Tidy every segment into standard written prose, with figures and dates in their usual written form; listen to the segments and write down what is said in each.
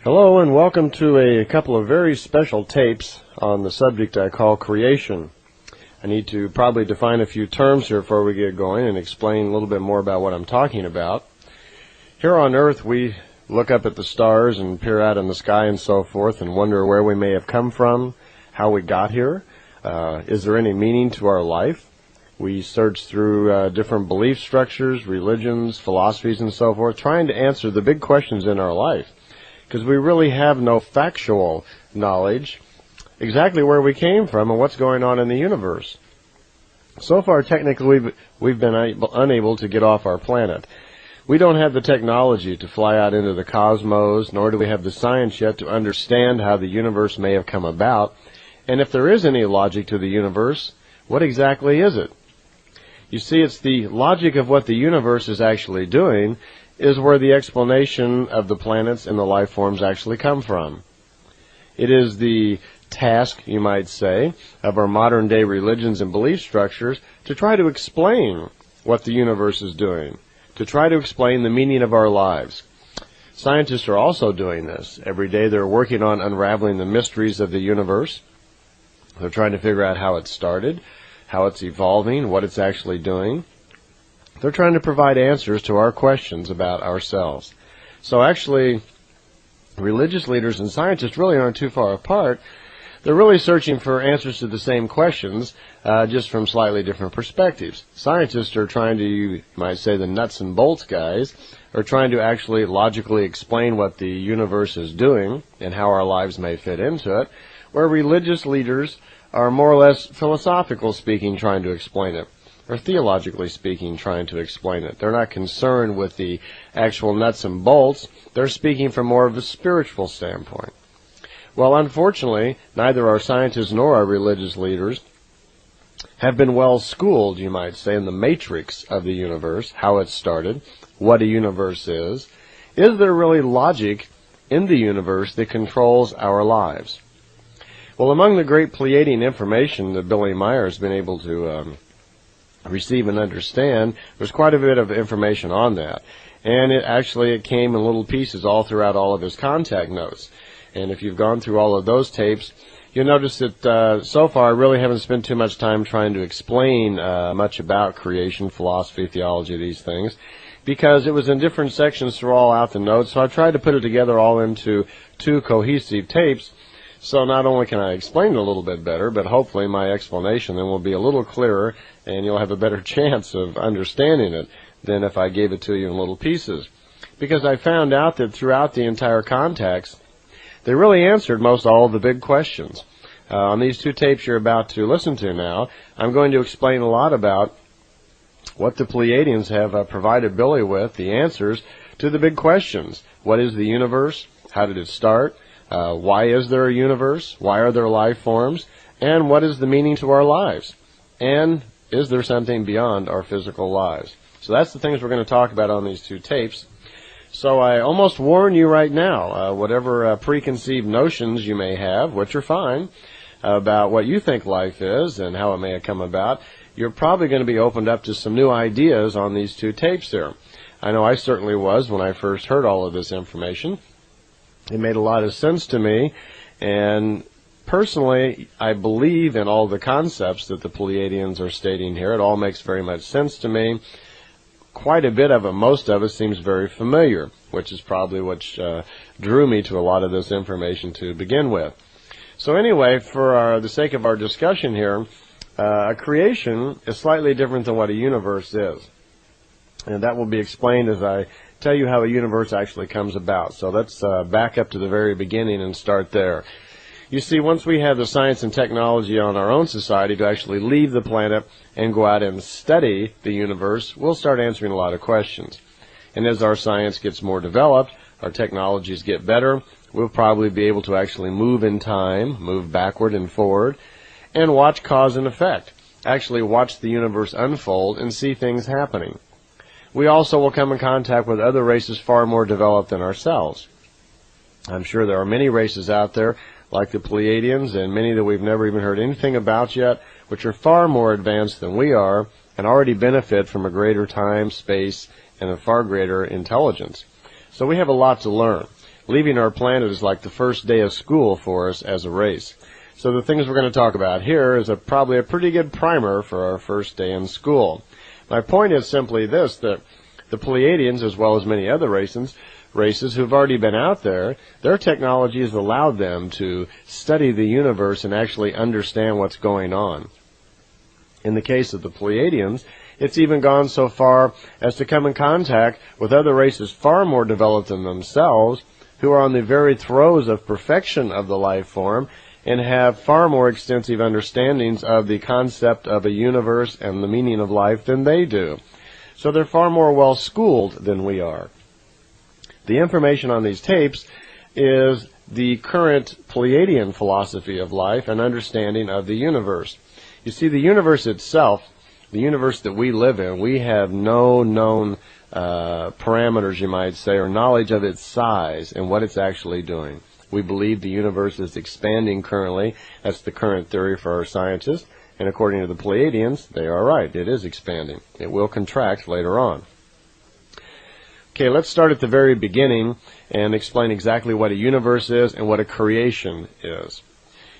Hello and welcome to a couple of very special tapes on the subject I call creation. I need to probably define a few terms here before we get going and explain a little bit more about what I'm talking about. Here on Earth we look up at the stars and peer out in the sky and so forth and wonder where we may have come from, how we got here, is there any meaning to our life? We search through different belief structures, religions, philosophies and so forth, trying to answer the big questions in our life. Because we really have no factual knowledge exactly where we came from and what's going on in the universe. So far, technically, we've been unable to get off our planet. We don't have the technology to fly out into the cosmos, nor do we have the science yet to understand how the universe may have come about. And if there is any logic to the universe, what exactly is it? You see, it's the logic of what the universe is actually doing is where the explanation of the planets and the life forms actually come from. It is the task, you might say, of our modern day religions and belief structures to try to explain what the universe is doing, to try to explain the meaning of our lives. Scientists are also doing this. Every day they're working on unraveling the mysteries of the universe. They're trying to figure out how it started, how it's evolving, what it's actually doing. They're trying to provide answers to our questions about ourselves. So actually, religious leaders and scientists really aren't too far apart. They're really searching for answers to the same questions, just from slightly different perspectives. Scientists are trying to, you might say, the nuts and bolts guys, are trying to actually logically explain what the universe is doing and how our lives may fit into it, where religious leaders are more or less philosophical speaking trying to explain it, or theologically speaking trying to explain it. They're not concerned with the actual nuts and bolts. They're speaking from more of a spiritual standpoint. Well, unfortunately, neither our scientists nor our religious leaders have been well schooled, you might say, in the matrix of the universe, how it started, what a universe is. Is there really logic in the universe that controls our lives? Well, among the great Pleiadian information that Billy Meier has been able to receive and understand, there's quite a bit of information on that. And it came in little pieces all throughout all of his contact notes. And if you've gone through all of those tapes, you'll notice that so far I really haven't spent too much time trying to explain much about creation, philosophy, theology, these things, because it was in different sections throughout the notes, so I tried to put it together all into two cohesive tapes. So not only can I explain it a little bit better, but hopefully my explanation then will be a little clearer and you'll have a better chance of understanding it than if I gave it to you in little pieces. Because I found out that throughout the entire context, they really answered most all of the big questions. On these two tapes you're about to listen to now, I'm going to explain a lot about what the Pleiadians have provided Billy with, the answers to the big questions. What is the universe? How did it start? Why is there a universe? Why are there life forms? And what is the meaning to our lives? And is there something beyond our physical lives? So that's the things we're going to talk about on these two tapes. So I almost warn you right now, whatever preconceived notions you may have, which are fine, about what you think life is and how it may have come about, you're probably going to be opened up to some new ideas on these two tapes here. I know I certainly was when I first heard all of this information. It made a lot of sense to me, and personally, I believe in all the concepts that the Pleiadians are stating here. It all makes very much sense to me. Quite a bit of it, most of it, seems very familiar, which is probably what drew me to a lot of this information to begin with. So anyway, for the sake of our discussion here, a creation is slightly different than what a universe is. And that will be explained as I tell you how a universe actually comes about. So let's back up to the very beginning and start there. You see, once we have the science and technology on our own society to actually leave the planet and go out and study the universe, we'll start answering a lot of questions. And as our science gets more developed, our technologies get better, we'll probably be able to actually move in time, move backward and forward, and watch cause and effect. Actually watch the universe unfold and see things happening. We also will come in contact with other races far more developed than ourselves. I'm sure there are many races out there, like the Pleiadians, and many that we've never even heard anything about yet, which are far more advanced than we are, and already benefit from a greater time, space, and a far greater intelligence. So we have a lot to learn. leaving our planet is like the first day of school for us as a race. So the things we're going to talk about here is probably a pretty good primer for our first day in school. My point is simply this, that the Pleiadians, as well as many other races who've already been out there, their technology has allowed them to study the universe and actually understand what's going on. In the case of the Pleiadians, it's even gone so far as to come in contact with other races far more developed than themselves, who are on the very throes of perfection of the life form and have far more extensive understandings of the concept of a universe and the meaning of life than they do. So they're far more well-schooled than we are. The information on these tapes is the current Pleiadian philosophy of life and understanding of the universe. You see, the universe itself, the universe that we live in, we have no known parameters, you might say, or knowledge of its size and what it's actually doing. We believe the universe is expanding currently. That's the current theory for our scientists. And according to the Pleiadians, they are right. It is expanding. It will contract later on. Okay, let's start at the very beginning and explain exactly what a universe is and what a creation is.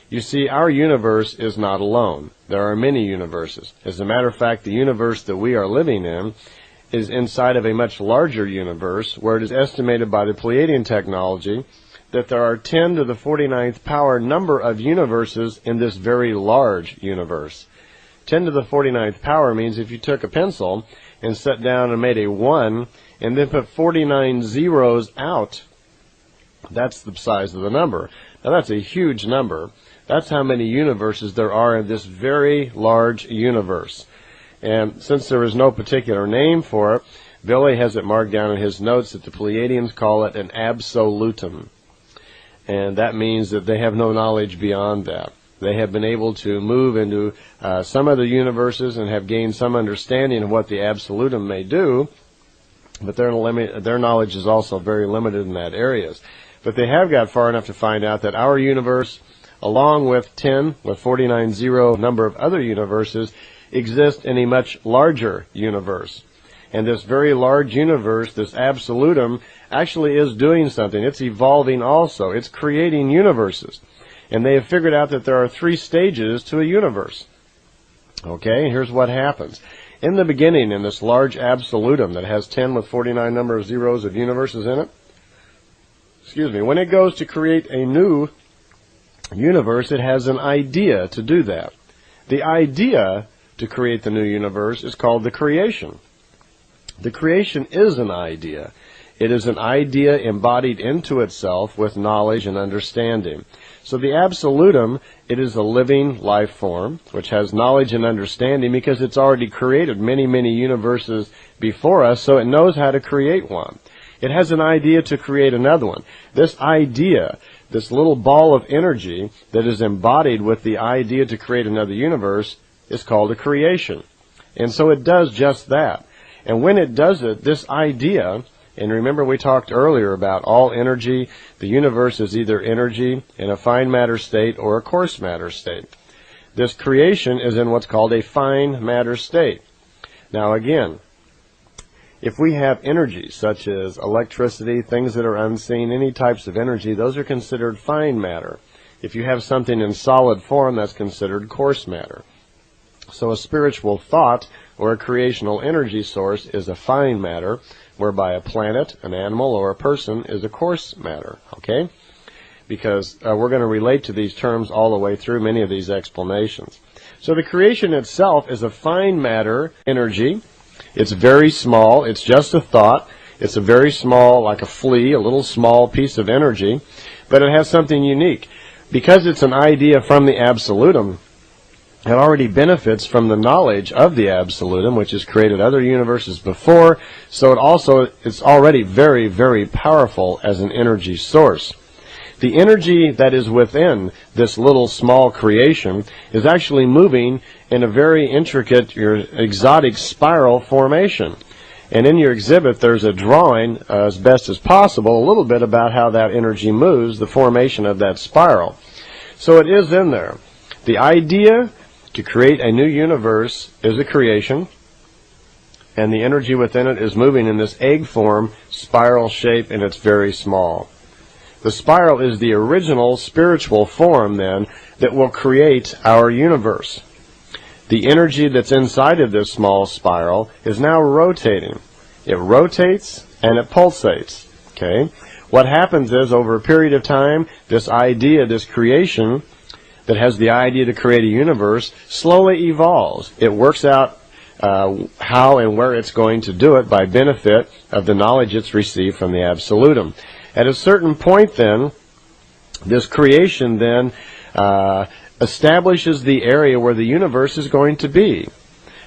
You see, our universe is not alone. There are many universes. As a matter of fact, the universe that we are living in is inside of a much larger universe, where it is estimated by the Pleiadian technology that there are 10 to the 49th power number of universes in this very large universe. 10 to the 49th power means if you took a pencil and sat down and made a 1 and then put 49 zeros out, that's the size of the number. Now that's a huge number. That's how many universes there are in this very large universe. And since there is no particular name for it, Billy has it marked down in his notes that the Pleiadians call it an absolutum. And that means that they have no knowledge beyond that. They have been able to move into some of the universes and have gained some understanding of what the absolutum may do, but their knowledge is also very limited in that areas. But they have got far enough to find out that our universe, along with 10, with 49 zero number of other universes, exist in a much larger universe. And this very large universe, this absolutum, actually is doing something. It's evolving also. It's creating universes. And they have figured out that there are 3 stages to a universe. Okay, and here's what happens. In the beginning, in this large absolutum that has 10 with 49 number of zeros of universes in it, when it goes to create a new universe, it has an idea to do that. The idea to create the new universe is called the creation. The creation is an idea. It is an idea embodied into itself with knowledge and understanding. So the absolutum, it is a living life form which has knowledge and understanding because it's already created many, many universes before us, so it knows how to create one. It has an idea to create another one. This idea, this little ball of energy that is embodied with the idea to create another universe, is called a creation. And so it does just that. And when it does it, this idea, and remember we talked earlier about all energy, the universe is either energy in a fine matter state or a coarse matter state. This creation is in what's called a fine matter state. Now again, if we have energy such as electricity, things that are unseen, any types of energy, those are considered fine matter. If you have something in solid form, that's considered coarse matter. So a spiritual thought or a creational energy source is a fine matter, whereby a planet, an animal, or a person is a coarse matter, okay? Because we're going to relate to these terms all the way through many of these explanations. So the creation itself is a fine matter energy. It's very small. It's just a thought. It's a very small, like a flea, a little small piece of energy, but it has something unique. Because it's an idea from the absolutum, it already benefits from the knowledge of the absolutum, which has created other universes before, so it's already very, very powerful as an energy source. The energy that is within this little small creation is actually moving in a very intricate, exotic spiral formation. And in your exhibit, there's a drawing, as best as possible, a little bit about how that energy moves, the formation of that spiral. So it is in there. The idea to create a new universe is a creation, and the energy within it is moving in this egg form, spiral shape, and it's very small. The spiral is the original spiritual form, then, that will create our universe. The energy that's inside of this small spiral is now rotating. It rotates and it pulsates. Okay? What happens is, over a period of time, this idea, this creation that has the idea to create a universe, slowly evolves. It works out how and where it's going to do it by benefit of the knowledge it's received from the Absolutum. At a certain point, then, this creation then establishes the area where the universe is going to be.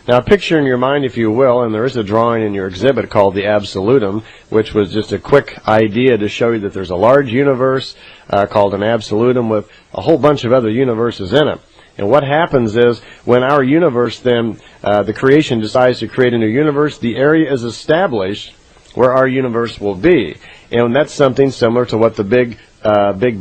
Now, picture in your mind, if you will, and there is a drawing in your exhibit called the Absolutum, which was just a quick idea to show you that there's a large universe called an Absolutum with a whole bunch of other universes in it. And what happens is, when our universe then, the creation decides to create a new universe, the area is established where our universe will be. And that's something similar to what the Big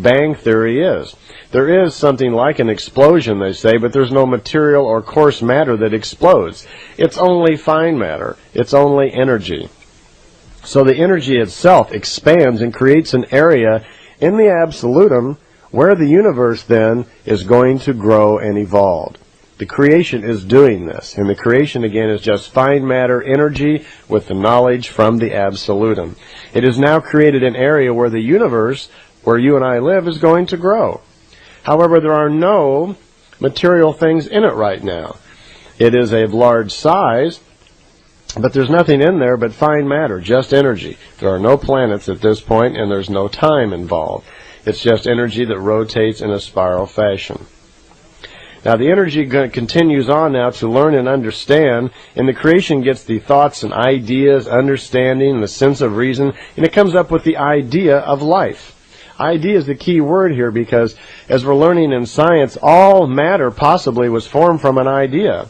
Bang Theory is. There is something like an explosion, they say, but there's no material or coarse matter that explodes. It's only fine matter. It's only energy. So the energy itself expands and creates an area in the Absolutum where the universe then is going to grow and evolve. The creation is doing this, and the creation again is just fine matter energy with the knowledge from the Absolutum. It has now created an area where the universe, where you and I live, is going to grow. However, there are no material things in it right now. It is of large size, but there's nothing in there but fine matter, just energy. There are no planets at this point, and there's no time involved. It's just energy that rotates in a spiral fashion. Now, the energy continues on now to learn and understand, and the creation gets the thoughts and ideas, understanding, and the sense of reason, and it comes up with the idea of life. Idea is the key word here, because as we're learning in science, all matter possibly was formed from an idea.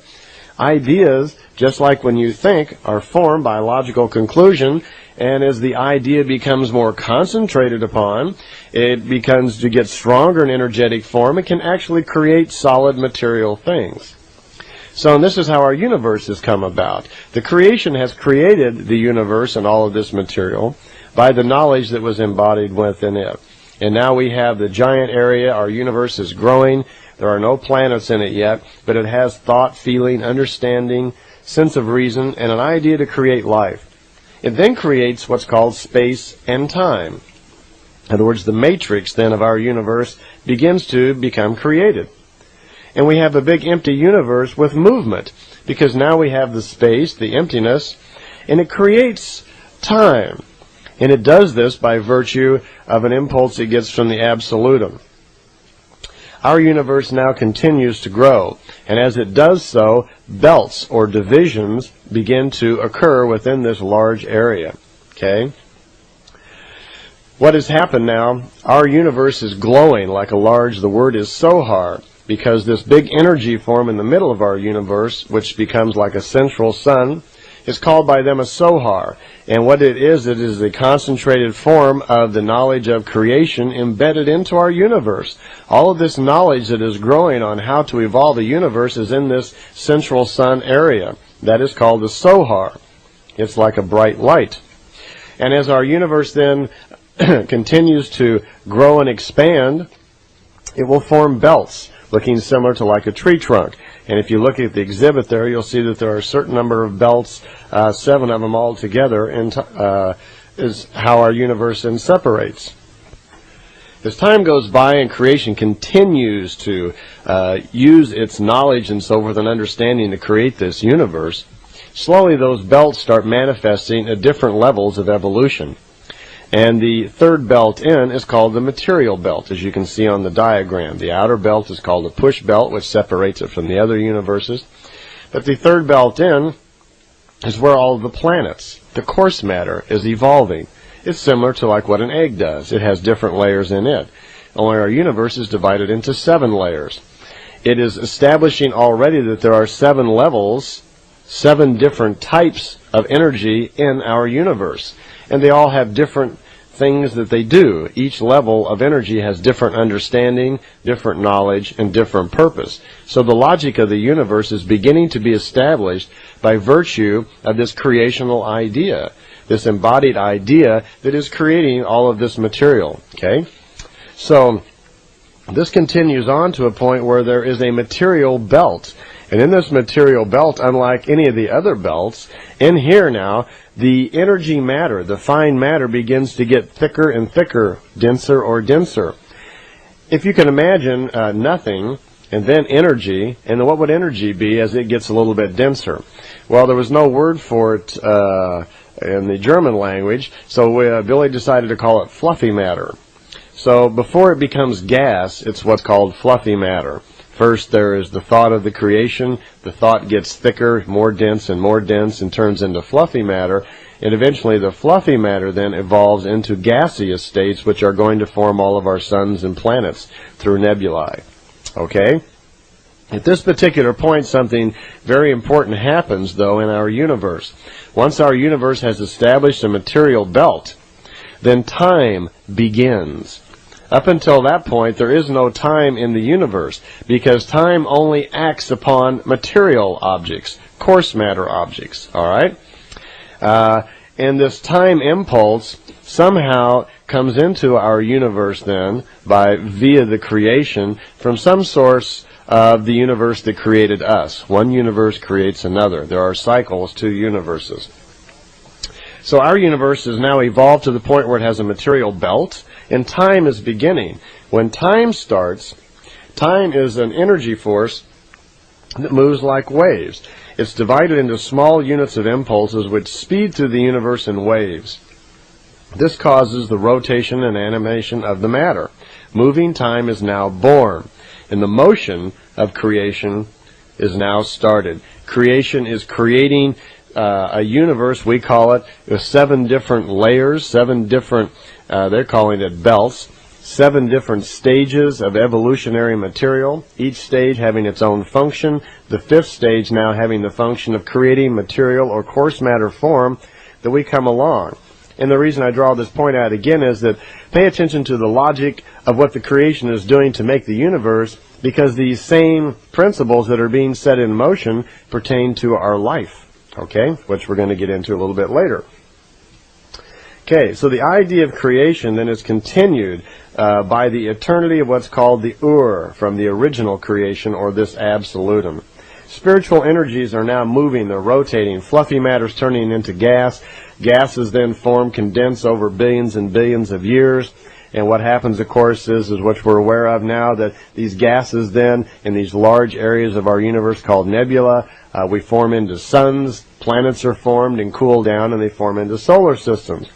Ideas, just like when you think, are formed by logical conclusion, and as the idea becomes more concentrated upon, it becomes to get stronger in energetic form, it can actually create solid material things. So, and this is how our universe has come about. The creation has created the universe and all of this material by the knowledge that was embodied within it. And now we have the giant area, our universe is growing, there are no planets in it yet, but it has thought, feeling, understanding, sense of reason, and an idea to create life. It then creates what's called space and time. In other words, the matrix then of our universe begins to become created. And we have a big empty universe with movement, because now we have the space, the emptiness, and it creates time. And it does this by virtue of an impulse it gets from the Absolutum. Our universe now continues to grow, and as it does so, belts or divisions begin to occur within this large area. Okay? What has happened now, our universe is glowing like a large, the word is sohar, because this big energy form in the middle of our universe, which becomes like a central sun, is called by them a sohar. And what it is a concentrated form of the knowledge of creation embedded into our universe. All of this knowledge that is growing on how to evolve the universe is in this central sun area. That is called the sohar. It's like a bright light. And as our universe then continues to grow and expand, it will form belts, looking similar to like a tree trunk. And if you look at the exhibit there, you'll see that there are a certain number of belts, 7 of them all together, is how our universe then separates. As time goes by and creation continues to use its knowledge and so forth and understanding to create this universe, slowly those belts start manifesting at different levels of evolution. And the third belt in is called the material belt, as you can see on the diagram. The outer belt is called the push belt, which separates it from the other universes. But the third belt in is where all of the planets, the coarse matter, is evolving. It's similar to like what an egg does. It has different layers in it. Only our universe is divided into 7 layers. It is establishing already that there are 7 levels, 7 different types of energy in our universe. And they all have different things that they do. Each level of energy has different understanding, different knowledge, and different purpose. So the logic of the universe is beginning to be established by virtue of this creational idea. this embodied idea that is creating all of this material. Okay? So this continues on to a point where there is a material belt. And in this material belt, unlike any of the other belts, in here now, the energy matter, the fine matter, begins to get thicker and thicker, denser or denser. If you can imagine nothing, and then energy, and what would energy be as it gets a little bit denser? Well, there was no word for it in the German language, so Billy decided to call it fluffy matter. So before it becomes gas, it's what's called fluffy matter. First, there is the thought of the creation. The thought gets thicker, more dense, and turns into fluffy matter. And eventually, the fluffy matter then evolves into gaseous states, which are going to form all of our suns and planets through nebulae. Okay? At this particular point, something very important happens, though, in our universe. Once our universe has established a material belt, then time begins. Up until that point, there is no time in the universe, because time only acts upon material objects, coarse matter objects, all right? And this time impulse somehow comes into our universe then via the creation from some source of the universe that created us. One universe creates another. There are cycles to universes. So our universe has now evolved to the point where it has a material belt, and time is beginning. When time starts, time is an energy force that moves like waves. It's divided into small units of impulses which speed through the universe in waves. This causes the rotation and animation of the matter. Moving time is now born, and the motion of creation is now started. Creation is creating a universe, we call it, with 7 different layers, 7 different, they're calling it belts, 7 different stages of evolutionary material, each stage having its own function, the 5th stage now having the function of creating material or coarse matter form that we come along. And the reason I draw this point out again is that pay attention to the logic of what the creation is doing to make the universe, because these same principles that are being set in motion pertain to our life. Okay, which we're going to get into a little bit later. Okay, so the idea of creation then is continued by the eternity of what's called the Ur, from the original creation, or this absolutum. Spiritual energies are now moving, they're rotating, fluffy matter's turning into gas. Gases then form, condense over billions and billions of years. And what happens, of course, is what we're aware of now, that these gases then, in these large areas of our universe called nebula, we form into suns, planets are formed and cool down, and they form into solar systems.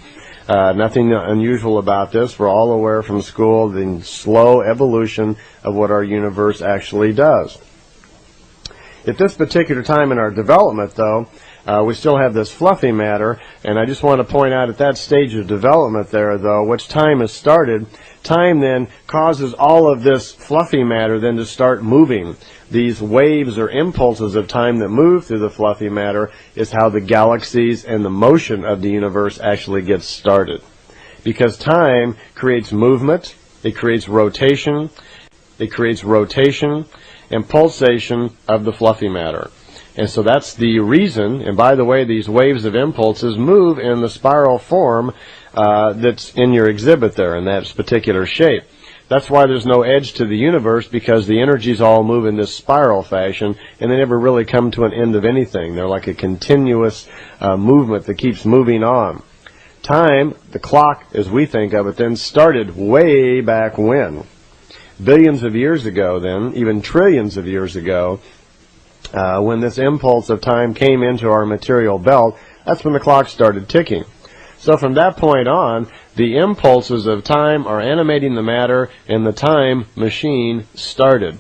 Nothing unusual about this. We're all aware from school the slow evolution of what our universe actually does. At this particular time in our development, though, we still have this fluffy matter, and I just want to point out at that stage of development there, though, which time has started, time then causes all of this fluffy matter then to start moving. These waves or impulses of time that move through the fluffy matter is how the galaxies and the motion of the universe actually gets started. Because time creates movement, it creates rotation and pulsation of the fluffy matter. And so that's the reason, and by the way, these waves of impulses move in the spiral form that's in your exhibit there, in that particular shape. That's why there's no edge to the universe, because the energies all move in this spiral fashion, and they never really come to an end of anything. They're like a continuous movement that keeps moving on. Time, the clock as we think of it, then started way back when. Billions of years ago then, even trillions of years ago, when this impulse of time came into our material belt, that's when the clock started ticking. So from that point on, the impulses of time are animating the matter, and the time machine started.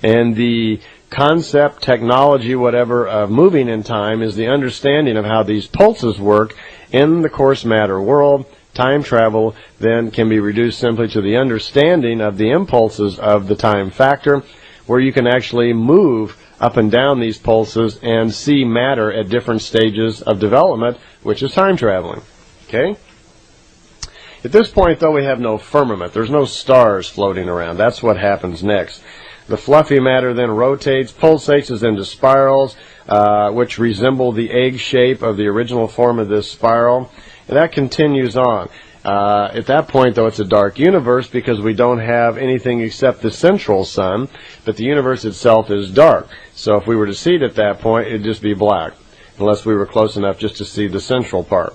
And the concept, technology, whatever, of moving in time is the understanding of how these pulses work in the coarse matter world. Time travel then can be reduced simply to the understanding of the impulses of the time factor, where you can actually move up and down these pulses and see matter at different stages of development, which is time traveling. Okay? At this point, though, we have no firmament. There's no stars floating around. That's what happens next. The fluffy matter then rotates, pulsates into spirals. which resemble the egg shape of the original form of this spiral. And that continues on. At that point, though, it's a dark universe because we don't have anything except the central sun, but the universe itself is dark. So if we were to see it at that point, it'd just be black, unless we were close enough just to see the central part.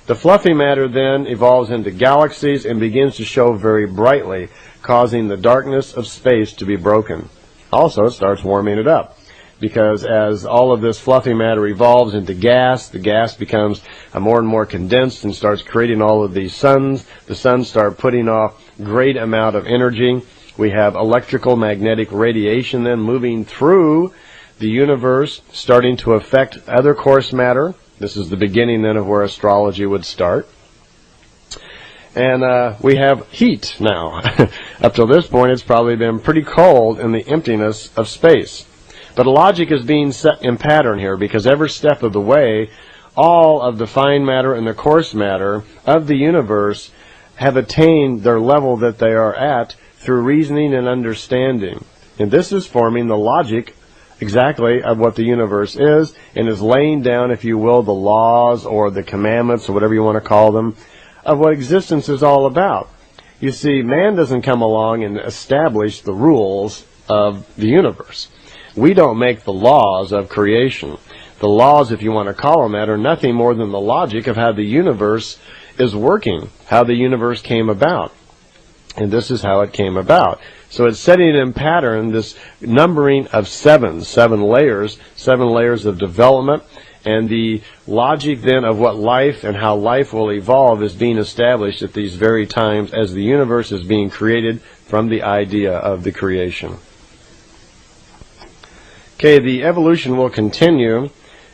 The fluffy matter then evolves into galaxies and begins to show very brightly, causing the darkness of space to be broken. Also, it starts warming it up, because as all of this fluffy matter evolves into gas, the gas becomes more and more condensed and starts creating all of these suns. The suns start putting off great amount of energy. We have electrical magnetic radiation then moving through the universe, starting to affect other coarse matter. This is the beginning then of where astrology would start. And we have heat now. Up till this point, it's probably been pretty cold in the emptiness of space. But logic is being set in pattern here, because every step of the way, all of the fine matter and the coarse matter of the universe have attained their level that they are at through reasoning and understanding. And this is forming the logic exactly of what the universe is, and is laying down, if you will, the laws or the commandments or whatever you want to call them, of what existence is all about. You see, man doesn't come along and establish the rules of the universe. We don't make the laws of creation. The laws, if you want to call them that, are nothing more than the logic of how the universe is working, how the universe came about. And this is how it came about. So it's setting in pattern this numbering of seven layers of development, and the logic then of what life and how life will evolve is being established at these very times as the universe is being created from the idea of the creation. Okay, the evolution will continue,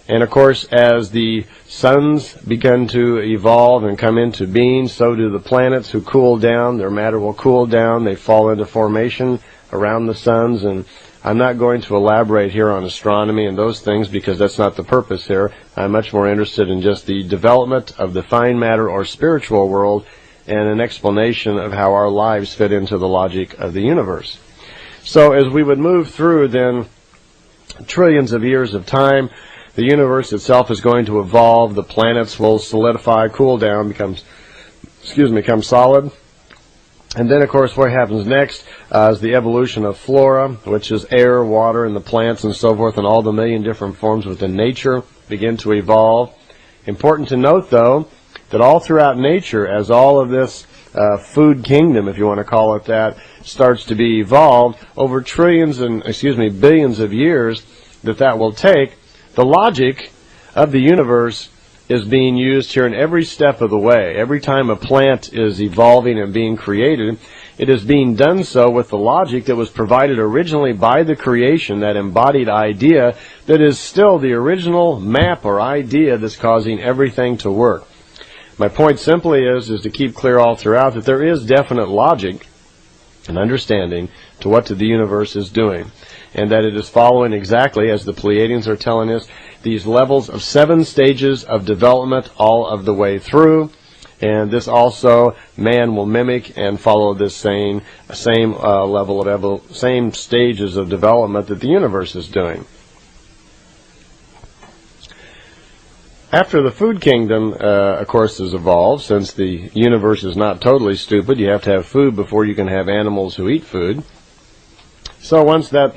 and of course as the suns begin to evolve and come into being, so do the planets who cool down. Their matter will cool down. They fall into formation around the suns, and I'm not going to elaborate here on astronomy and those things because that's not the purpose here. I'm much more interested in just the development of the fine matter or spiritual world and an explanation of how our lives fit into the logic of the universe. So as we would move through then trillions of years of time, the universe itself is going to evolve. The planets will solidify, cool down, become solid. And then, of course, what happens next is the evolution of flora, which is air, water, and the plants and so forth, and all the million different forms within nature begin to evolve. Important to note, though, that all throughout nature, as all of this food kingdom, if you want to call it that, starts to be evolved over billions of years that will take, the logic of the universe is being used here in every step of the way. Every time a plant is evolving and being created, it is being done so with the logic that was provided originally by the creation, that embodied idea that is still the original map or idea that's causing everything to work. My point simply is to keep clear all throughout that there is definite logic and understanding to what the universe is doing, and that it is following exactly, as the Pleiadians are telling us, these levels of 7 stages of development all of the way through. And this also, man will mimic and follow this same level of same stages of development that the universe is doing. After the food kingdom, of course, has evolved, since the universe is not totally stupid, you have to have food before you can have animals who eat food. So once that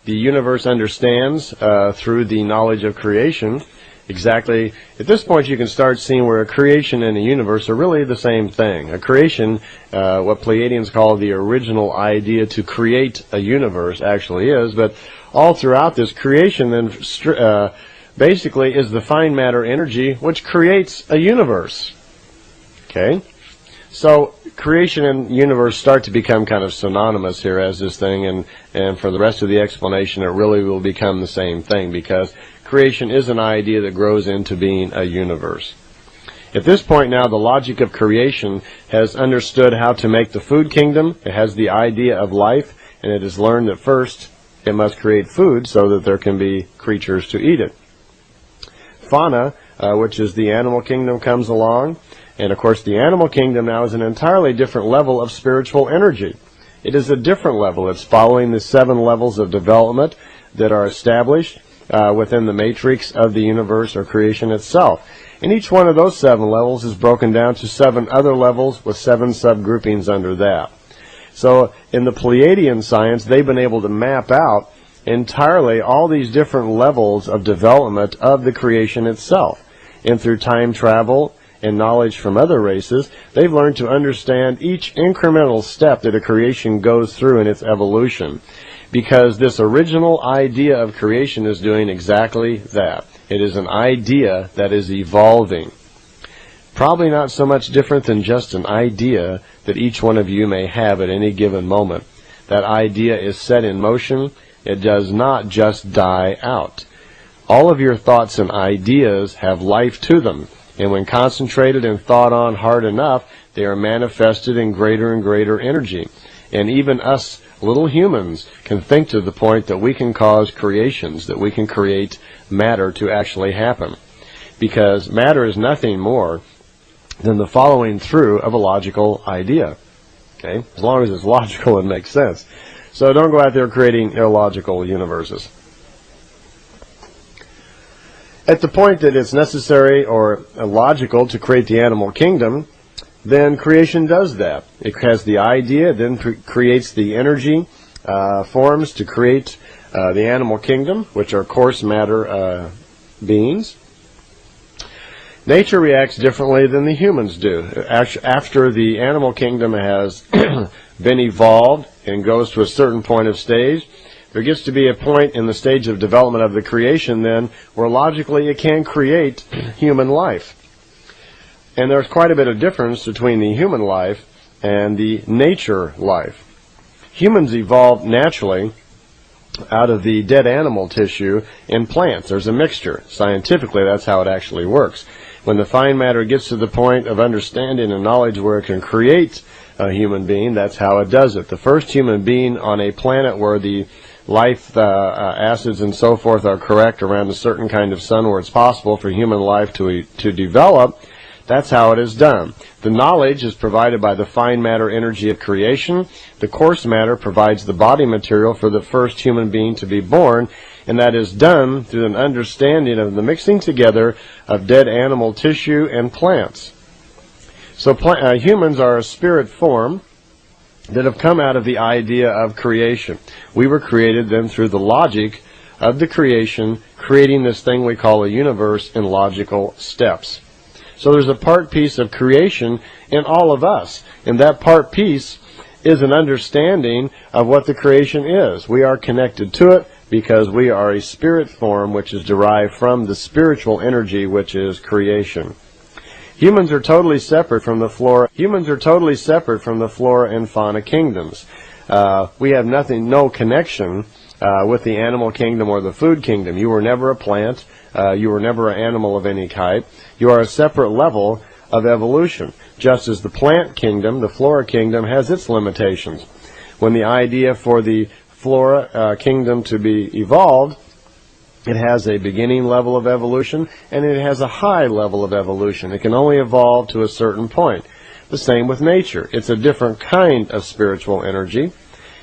the universe understands through the knowledge of creation, exactly, at this point you can start seeing where a creation and a universe are really the same thing. A creation, what Pleiadians call the original idea to create a universe actually is, but all throughout this creation then basically is the fine matter energy which creates a universe. Okay? So creation and universe start to become kind of synonymous here as this thing, and for the rest of the explanation it really will become the same thing, because creation is an idea that grows into being a universe. At this point now, the logic of creation has understood how to make the food kingdom. It has the idea of life, and it has learned that first it must create food so that there can be creatures to eat it. Fauna, which is the animal kingdom, comes along. And, of course, the animal kingdom now is an entirely different level of spiritual energy. It is a different level. It's following the 7 levels of development that are established. within the matrix of the universe or creation itself. And each one of those 7 levels is broken down to 7 other levels with 7 subgroupings under that. So in the Pleiadian science, they've been able to map out entirely all these different levels of development of the creation itself. And through time travel and knowledge from other races, they've learned to understand each incremental step that a creation goes through in its evolution. Because this original idea of creation is doing exactly that. It is an idea that is evolving. Probably not so much different than just an idea that each one of you may have at any given moment. That idea is set in motion. It does not just die out. All of your thoughts and ideas have life to them, and when concentrated and thought on hard enough, they are manifested in greater and greater energy. And even us little humans can think to the point that we can cause creations, that we can create matter to actually happen. Because matter is nothing more than the following through of a logical idea. Okay? As long as it's logical and makes sense. So don't go out there creating illogical universes. At the point that it's necessary or logical to create the animal kingdom, then creation does that. It has the idea, then creates the energy forms to create the animal kingdom, which are coarse matter beings. Nature reacts differently than the humans do. After the animal kingdom has been evolved and goes to a certain point of stage, there gets to be a point in the stage of development of the creation then where logically it can create human life. And there's quite a bit of difference between the human life and the nature life. Humans evolved naturally out of the dead animal tissue in plants. There's a mixture. Scientifically, that's how it actually works. When the fine matter gets to the point of understanding and knowledge where it can create a human being, that's how it does it. The first human being on a planet where the life acids and so forth are correct around a certain kind of sun where it's possible for human life to develop, that's how it is done. The knowledge is provided by the fine matter energy of creation. The coarse matter provides the body material for the first human being to be born, and that is done through an understanding of the mixing together of dead animal tissue and plants. So humans are a spirit form that have come out of the idea of creation. We were created then through the logic of the creation, creating this thing we call a universe in logical steps. So there's a part piece of creation in all of us, and that part piece is an understanding of what the creation is. We are connected to it because we are a spirit form which is derived from the spiritual energy which is creation. Humans are totally separate from the flora. Humans are totally separate from the flora and fauna kingdoms. We have no connection with the animal kingdom or the food kingdom. You were never a plant. You were never an animal of any type. You are a separate level of evolution. Just as the plant kingdom, the flora kingdom, has its limitations. When the idea for the flora kingdom to be evolved, it has a beginning level of evolution, and it has a high level of evolution. It can only evolve to a certain point. The same with nature. It's a different kind of spiritual energy.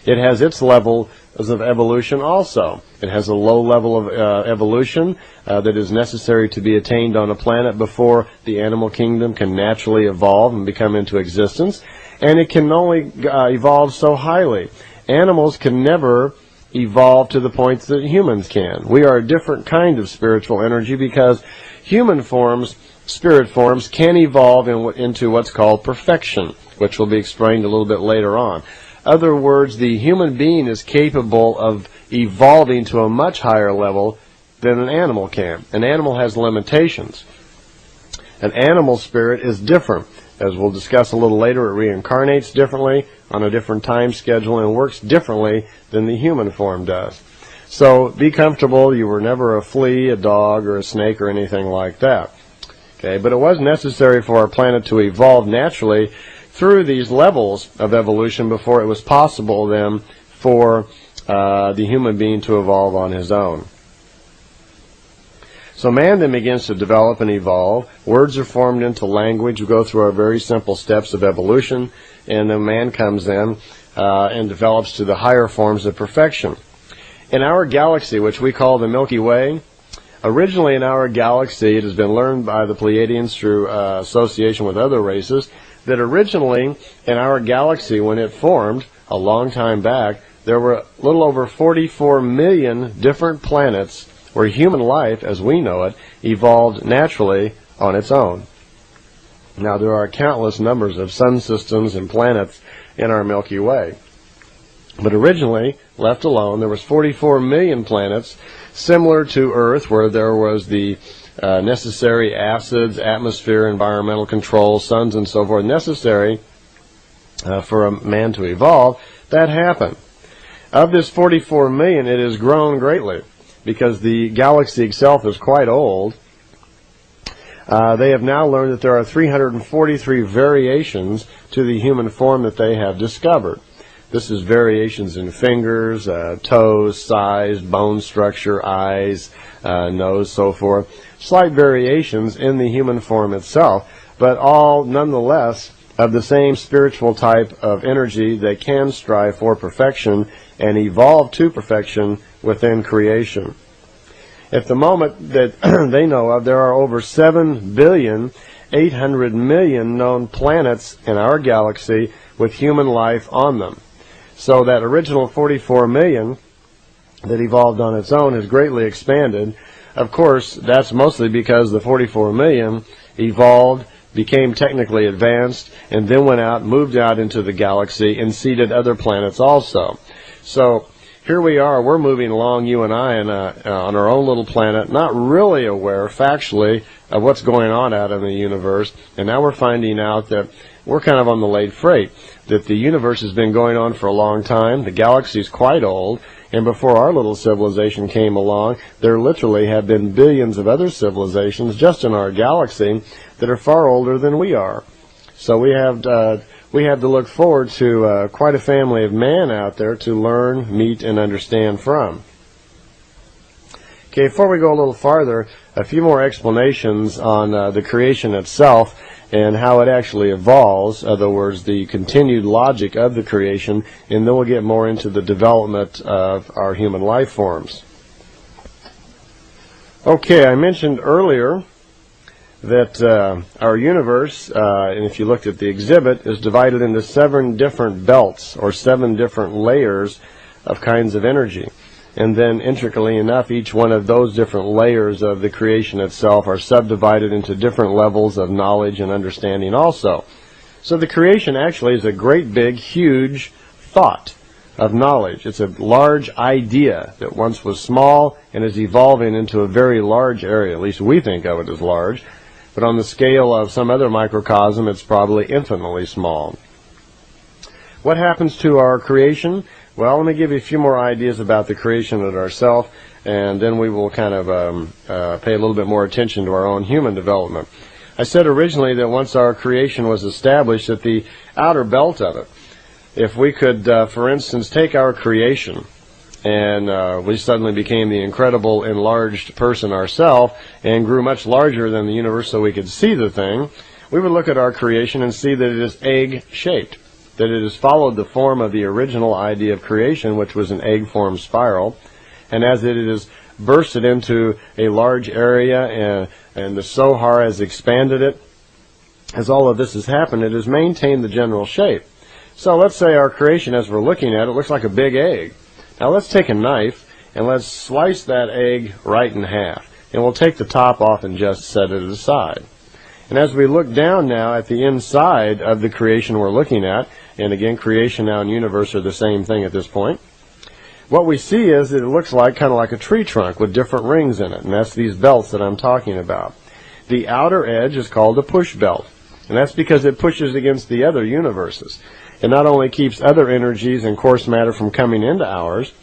It has its level of evolution also. It has a low level of evolution that is necessary to be attained on a planet before the animal kingdom can naturally evolve and become into existence. And it can only evolve so highly. Animals can never evolve to the point that humans can. We are a different kind of spiritual energy because human forms, spirit forms, can evolve into what's called perfection, which will be explained a little bit later on. In other words, the human being is capable of evolving to a much higher level than an animal can. An animal has limitations. An animal spirit is different. As we'll discuss a little later, it reincarnates differently on a different time schedule and works differently than the human form does. So be comfortable. You were never a flea, a dog, or a snake, or anything like that. Okay, but it was necessary for our planet to evolve naturally through these levels of evolution before it was possible then for the human being to evolve on his own. So man then begins to develop and evolve. Words are formed into language. We go through our very simple steps of evolution, and then man comes in and develops to the higher forms of perfection. In our galaxy, which we call the Milky Way, originally in our galaxy, it has been learned by the Pleiadians through association with other races, that originally in our galaxy, when it formed a long time back, there were a little over 44 million different planets where human life, as we know it, evolved naturally on its own. Now, there are countless numbers of sun systems and planets in our Milky Way. But originally, left alone, there was 44 million planets, similar to Earth, where there was the necessary acids, atmosphere, environmental control, suns, and so forth, necessary for a man to evolve. That happened. Of this 44 million, it has grown greatly, because the galaxy itself is quite old. They have now learned that there are 343 variations to the human form that they have discovered. This is variations in fingers, toes, size, bone structure, eyes, nose, so forth. Slight variations in the human form itself, but all nonetheless of the same spiritual type of energy that can strive for perfection and evolve to perfection within creation. At the moment that they know of, there are over 7,800,000,000 known planets in our galaxy with human life on them. So that original 44 million that evolved on its own has greatly expanded. Of course, that's mostly because the 44 million evolved, became technically advanced, and then went out, moved out into the galaxy, and seeded other planets also. So here we are, we're moving along, you and I, on our own little planet, not really aware factually of what's going on out in the universe, and now we're finding out that we're kind of on the late freight, that the universe has been going on for a long time, the galaxy is quite old, and before our little civilization came along, there literally have been billions of other civilizations just in our galaxy that are far older than we are. So we have to look forward to quite a family of man out there to learn, meet, and understand from. Okay, before we go a little farther, a few more explanations on the creation itself and how it actually evolves, in other words, the continued logic of the creation, and then we'll get more into the development of our human life forms. Okay, I mentioned earlier that our universe, and if you looked at the exhibit, is divided into 7 different belts, or 7 different layers of kinds of energy. And then, intricately enough, each one of those different layers of the creation itself are subdivided into different levels of knowledge and understanding also. So the creation actually is a great big, huge thought of knowledge. It's a large idea that once was small and is evolving into a very large area. At least we think of it as large. But on the scale of some other microcosm, it's probably infinitely small. What happens to our creation? Well, let me give you a few more ideas about the creation of ourselves, and then we will kind of pay a little bit more attention to our own human development. I said originally that once our creation was established, that the outer belt of it, if we could, for instance, take our creation, and we suddenly became the incredible enlarged person ourselves and grew much larger than the universe so we could see the thing, we would look at our creation and see that it is egg-shaped, that it has followed the form of the original idea of creation, which was an egg-formed spiral, and as it is bursted into a large area and the Sohar has expanded it, as all of this has happened, it has maintained the general shape. So let's say our creation, as we're looking at it, looks like a big egg. Now let's take a knife and let's slice that egg right in half, and we'll take the top off and just set it aside. And as we look down now at the inside of the creation we're looking at, and again, creation now and universe are the same thing at this point, what we see is that it looks like kind of like a tree trunk with different rings in it, and that's these belts that I'm talking about. The outer edge is called a push belt, and that's because it pushes against the other universes. It not only keeps other energies and coarse matter from coming into ours,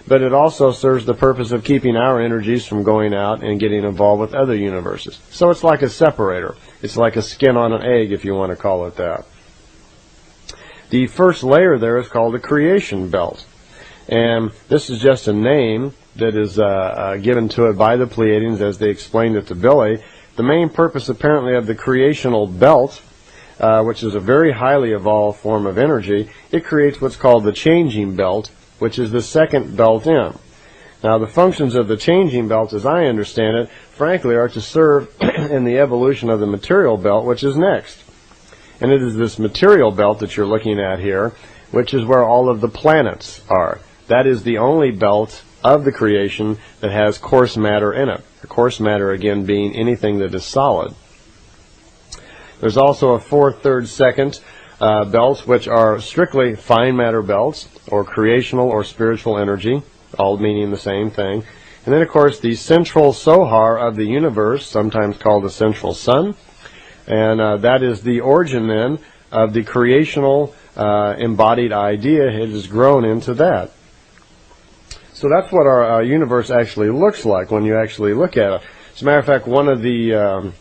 but it also serves the purpose of keeping our energies from going out and getting involved with other universes. So it's like a separator. It's like a skin on an egg, if you want to call it that. The first layer there is called a creation belt. And this is just a name that is given to it by the Pleiadians as they explained it to Billy. The main purpose apparently of the creational belt, which is a very highly evolved form of energy, it creates what's called the changing belt, which is the second belt in. Now, the functions of the changing belt, as I understand it, frankly, are to serve in the evolution of the material belt, which is next. And it is this material belt that you're looking at here, which is where all of the planets are. That is the only belt of the creation that has coarse matter in it. The coarse matter, again, being anything that is solid. There's also a fourth, third, second belts, which are strictly fine matter belts, or creational or spiritual energy, all meaning the same thing. And then, of course, the central sohar of the universe, sometimes called the central sun, and that is the origin, then, of the creational embodied idea. It has grown into that. So that's what our universe actually looks like when you actually look at it. As a matter of fact, one of the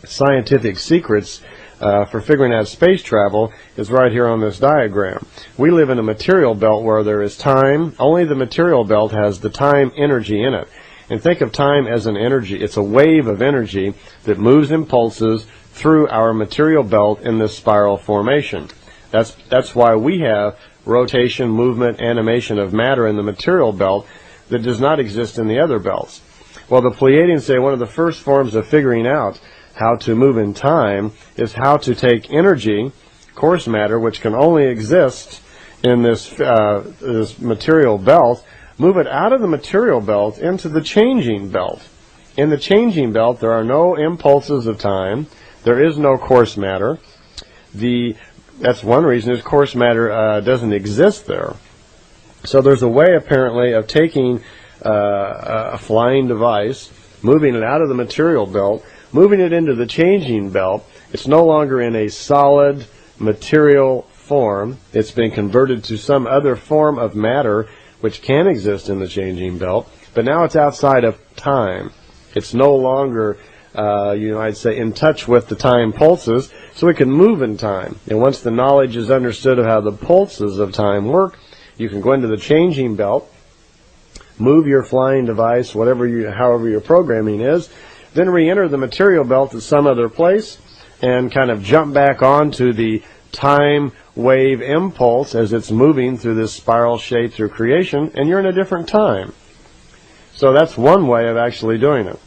scientific secrets for figuring out space travel is right here on this diagram. We live in a material belt where there is time. Only the material belt has the time energy in it. And think of time as an energy. It's a wave of energy that moves in pulses through our material belt in this spiral formation. That's why we have rotation, movement, animation of matter in the material belt that does not exist in the other belts. Well, the Pleiadians say one of the first forms of figuring out how to move in time is how to take energy, coarse matter, which can only exist in this material belt, move it out of the material belt into the changing belt. In the changing belt, there are no impulses of time. There is no coarse matter. That's one reason is coarse matter doesn't exist there. So there's a way, apparently, of taking a flying device, moving it out of the material belt, moving it into the changing belt. It's no longer in a solid material form. It's been converted to some other form of matter which can exist in the changing belt, but now it's outside of time. It's no longer, I'd say, in touch with the time pulses, so it can move in time. And once the knowledge is understood of how the pulses of time work, you can go into the changing belt, move your flying device, however your programming is, then re-enter the material belt at some other place, and kind of jump back onto the time wave impulse as it's moving through this spiral shape through creation, and you're in a different time. So that's one way of actually doing it.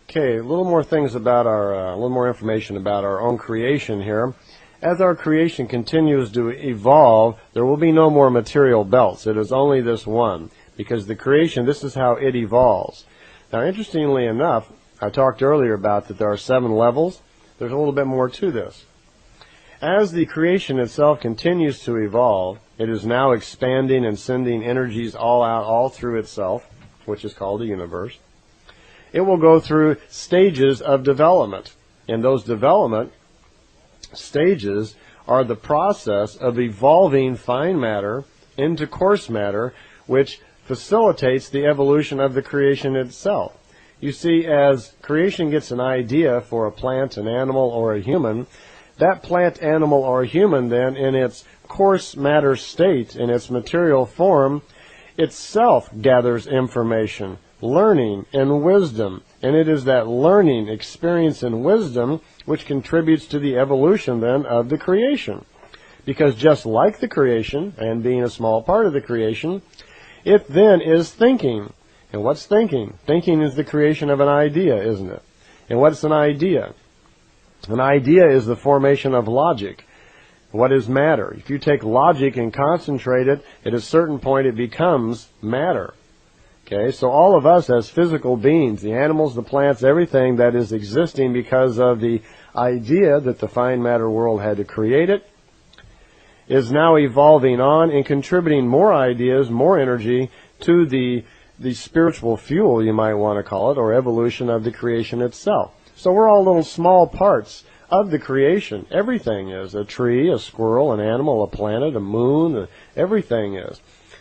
Okay, a little more things about a little more information about our own creation here. As our creation continues to evolve, there will be no more material belts. It is only this one, because the creation, this is how it evolves. Now, interestingly enough, I talked earlier about that there are 7 levels. There's a little bit more to this. As the creation itself continues to evolve, it is now expanding and sending energies all out, all through itself, which is called the universe. It will go through stages of development, and those development stages are the process of evolving fine matter into coarse matter, which facilitates the evolution of the creation itself. You see, as creation gets an idea for a plant, an animal, or a human, that plant, animal, or human then, in its coarse matter state, in its material form, itself gathers information, learning, and wisdom. And it is that learning, experience, and wisdom which contributes to the evolution then of the creation. Because just like the creation, and being a small part of the creation, it then is thinking. And what's thinking? Thinking is the creation of an idea, isn't it? And what's an idea? An idea is the formation of logic. What is matter? If you take logic and concentrate it, at a certain point it becomes matter. Okay, so all of us as physical beings, the animals, the plants, everything that is existing because of the idea that the fine matter world had to create it, is now evolving on and contributing more ideas, more energy to the spiritual fuel, you might want to call it, or evolution of the creation itself. So we're all little small parts of the creation. Everything is. A tree, a squirrel, an animal, a planet, a moon, everything is.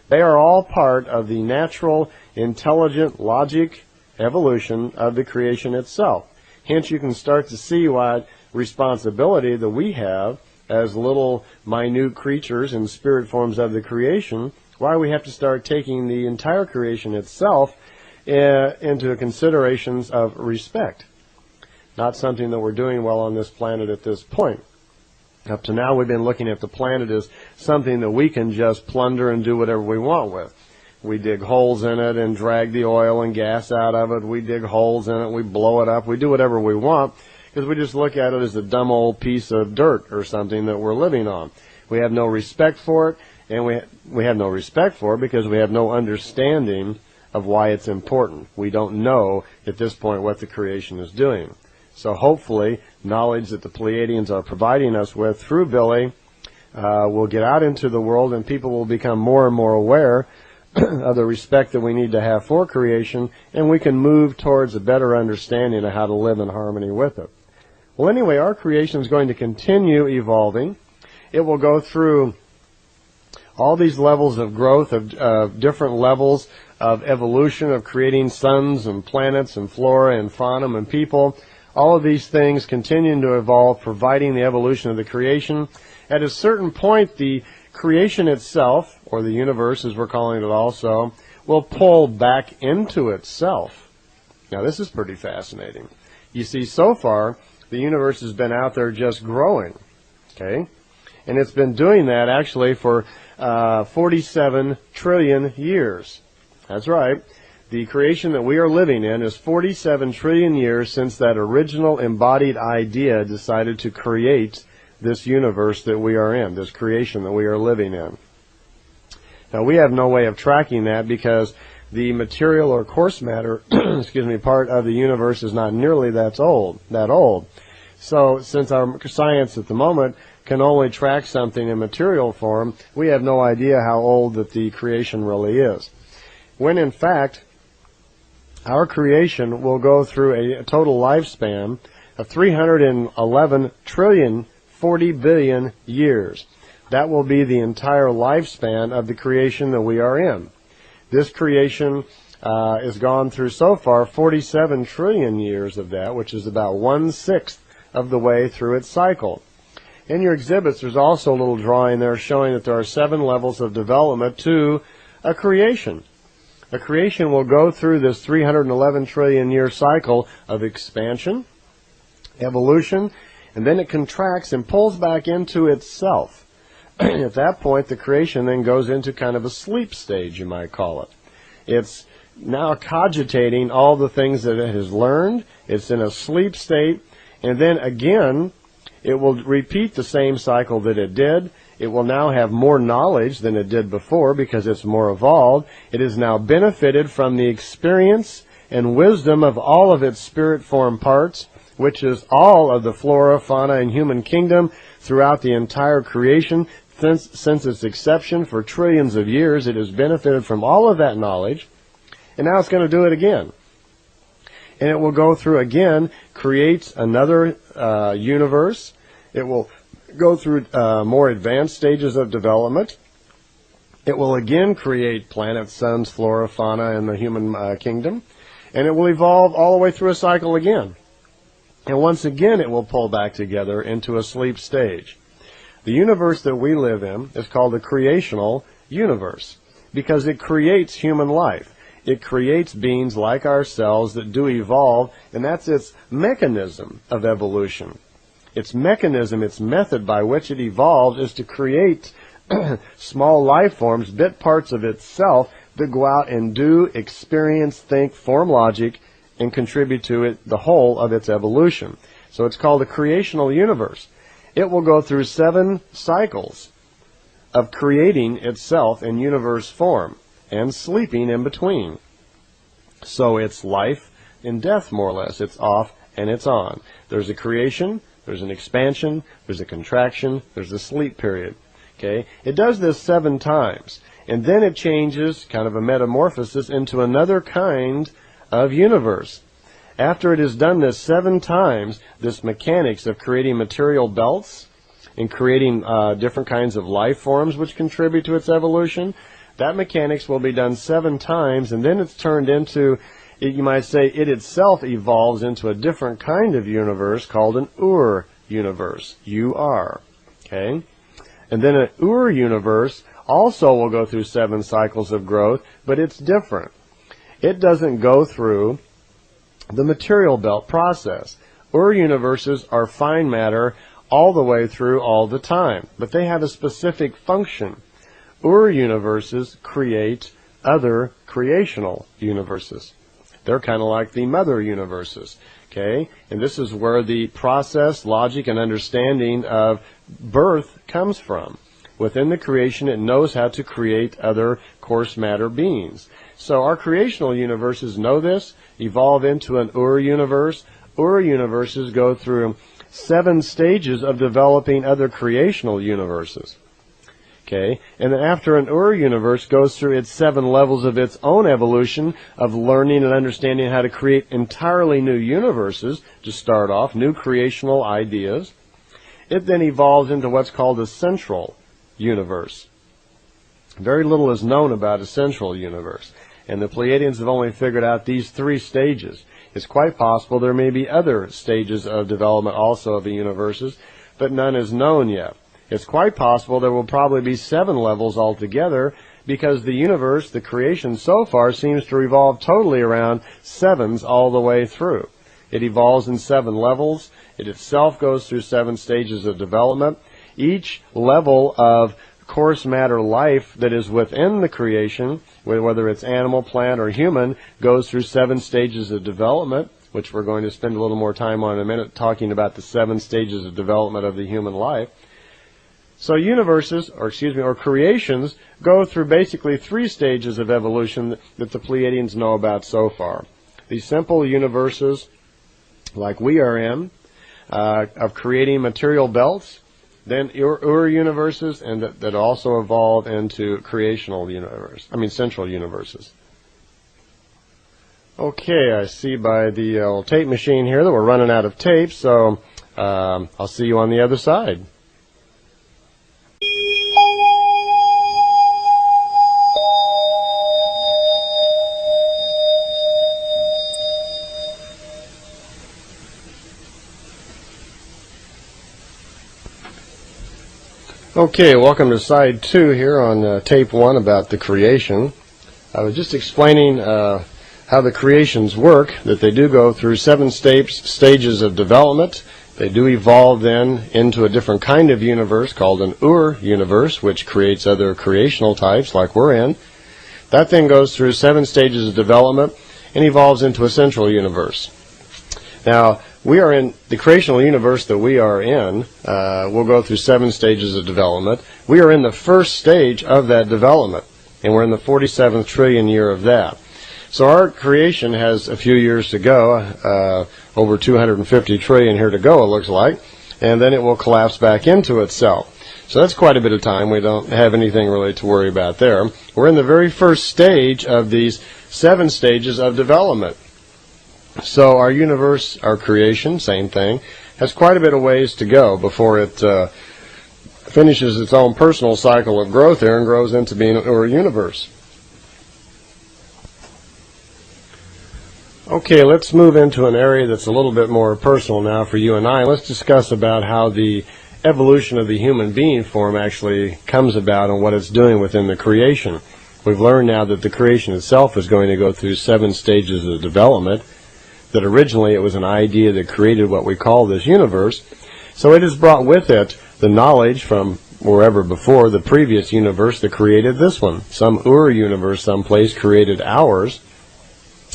They are all part of the natural, intelligent, logic evolution of the creation itself. Hence, you can start to see what responsibility that we have as little minute creatures and spirit forms of the creation, why we have to start taking the entire creation itself into considerations of respect. Not something that we're doing well on this planet at this point. Up to now, we've been looking at the planet as something that we can just plunder and do whatever we want with. We dig holes in it and drag the oil and gas out of it. We dig holes in it. We blow it up. We do whatever we want because we just look at it as a dumb old piece of dirt or something that we're living on. We have no respect for it, and we have no respect for it because we have no understanding of why it's important. We don't know at this point what the creation is doing. So hopefully, knowledge that the Pleiadians are providing us with through Billy will get out into the world, and people will become more and more aware of the respect that we need to have for creation, and we can move towards a better understanding of how to live in harmony with it. Well, anyway, our creation is going to continue evolving. It will go through all these levels of growth, of different levels of evolution, of creating suns and planets and flora and fauna and people. All of these things continuing to evolve, providing the evolution of the creation. At a certain point, the creation itself, or the universe as we're calling it also, will pull back into itself. Now this is pretty fascinating. You see, so far, the universe has been out there just growing, okay? And it's been doing that actually for 47 trillion years. That's right. The creation that we are living in is 47 trillion years since that original embodied idea decided to create this universe that we are in, this creation that we are living in. Now, we have no way of tracking that because the material or coarse matter, excuse me, part of the universe is not nearly that old. So, since our science at the moment can only track something in material form, we have no idea how old that the creation really is. When in fact, our creation will go through a total lifespan of 311 trillion 40 billion years. That will be the entire lifespan of the creation that we are in. This creation has gone through so far 47 trillion years of that, which is about 1/6 of the way through its cycle. In your exhibits, there's also a little drawing there showing that there are 7 levels of development to a creation. A creation will go through this 311 trillion year cycle of expansion, evolution, and then it contracts and pulls back into itself. At that point, the creation then goes into kind of a sleep stage, you might call it. It's now cogitating all the things that it has learned. It's in a sleep state, and then again, it will repeat the same cycle that it did. It will now have more knowledge than it did before because it's more evolved. It has now benefited from the experience and wisdom of all of its spirit form parts, which is all of the flora, fauna, and human kingdom throughout the entire creation. Since its inception for trillions of years, it has benefited from all of that knowledge, and now it's going to do it again. And it will go through again, create another universe. It will go through more advanced stages of development. It will again create planets, suns, flora, fauna, and the human kingdom. And it will evolve all the way through a cycle again. And once again, it will pull back together into a sleep stage. The universe that we live in is called the creational universe because it creates human life. It creates beings like ourselves that do evolve, and that's its mechanism of evolution. Its mechanism, its method by which it evolves is to create small life forms, bit parts of itself that go out and do, experience, think, form logic, and contribute to it, the whole of its evolution. So it's called a creational universe. It will go through 7 cycles of creating itself in universe form and sleeping in between. So it's life and death, more or less. It's off and it's on. There's a creation, there's an expansion, there's a contraction, there's a sleep period. Okay? It does this 7 times, and then it changes, kind of a metamorphosis, into another kind of universe. After it has done this 7 times, this mechanics of creating material belts and creating different kinds of life forms which contribute to its evolution, that mechanics will be done 7 times, and then it's turned into, you might say, it itself evolves into a different kind of universe called an Ur universe, U-R, okay? And then an Ur universe also will go through 7 cycles of growth, but it's different. It doesn't go through the material belt process. Ur universes are fine matter all the way through all the time, but they have a specific function. Ur-universes create other creational universes. They're kind of like the mother universes, okay? And this is where the process, logic, and understanding of birth comes from. Within the creation, it knows how to create other coarse matter beings. So our creational universes know this, evolve into an Ur-universe. Ur-universes go through 7 stages of developing other creational universes. Okay, and then after an Ur-universe goes through its 7 levels of its own evolution of learning and understanding how to create entirely new universes to start off, new creational ideas, it then evolves into what's called a central universe. Very little is known about a central universe, and the Pleiadians have only figured out these 3 stages. It's quite possible there may be other stages of development also of the universes, but none is known yet. It's quite possible there will probably be 7 levels altogether, because the universe, the creation so far, seems to revolve totally around 7s all the way through. It evolves in 7 levels. It itself goes through 7 stages of development. Each level of coarse matter life that is within the creation, whether it's animal, plant, or human, goes through 7 stages of development, which we're going to spend a little more time on in a minute, talking about the 7 stages of development of the human life. So universes, or creations, go through basically 3 stages of evolution that the Pleiadians know about so far. These simple universes, like we are in, of creating material belts, then Ur-universes, and that also evolve into creational central universes. Okay, I see by the tape machine here that we're running out of tape, so I'll see you on the other side. Okay, welcome to side 2 here on tape 1 about the creation. I was just explaining how the creations work, that they do go through 7 stages of development. They do evolve then into a different kind of universe called an Ur-universe, which creates other creational types like we're in. That then goes through 7 stages of development and evolves into a central universe. Now, we are in the creational universe that we are in. We'll go through 7 stages of development. We are in the first stage of that development, and we're in the 47th trillion year of that. So our creation has a few years to go, over 250 trillion here to go, it looks like, and then it will collapse back into itself. So that's quite a bit of time. We don't have anything really to worry about there. We're in the very first stage of these 7 stages of development. So our universe, our creation, same thing, has quite a bit of ways to go before it finishes its own personal cycle of growth here and grows into being a universe. Okay, let's move into an area that's a little bit more personal now for you and I. Let's discuss about how the evolution of the human being form actually comes about and what it's doing within the creation. We've learned now that the creation itself is going to go through 7 stages of development, that originally it was an idea that created what we call this universe. So it has brought with it the knowledge from wherever before, the previous universe that created this one. Some Ur-universe someplace created ours.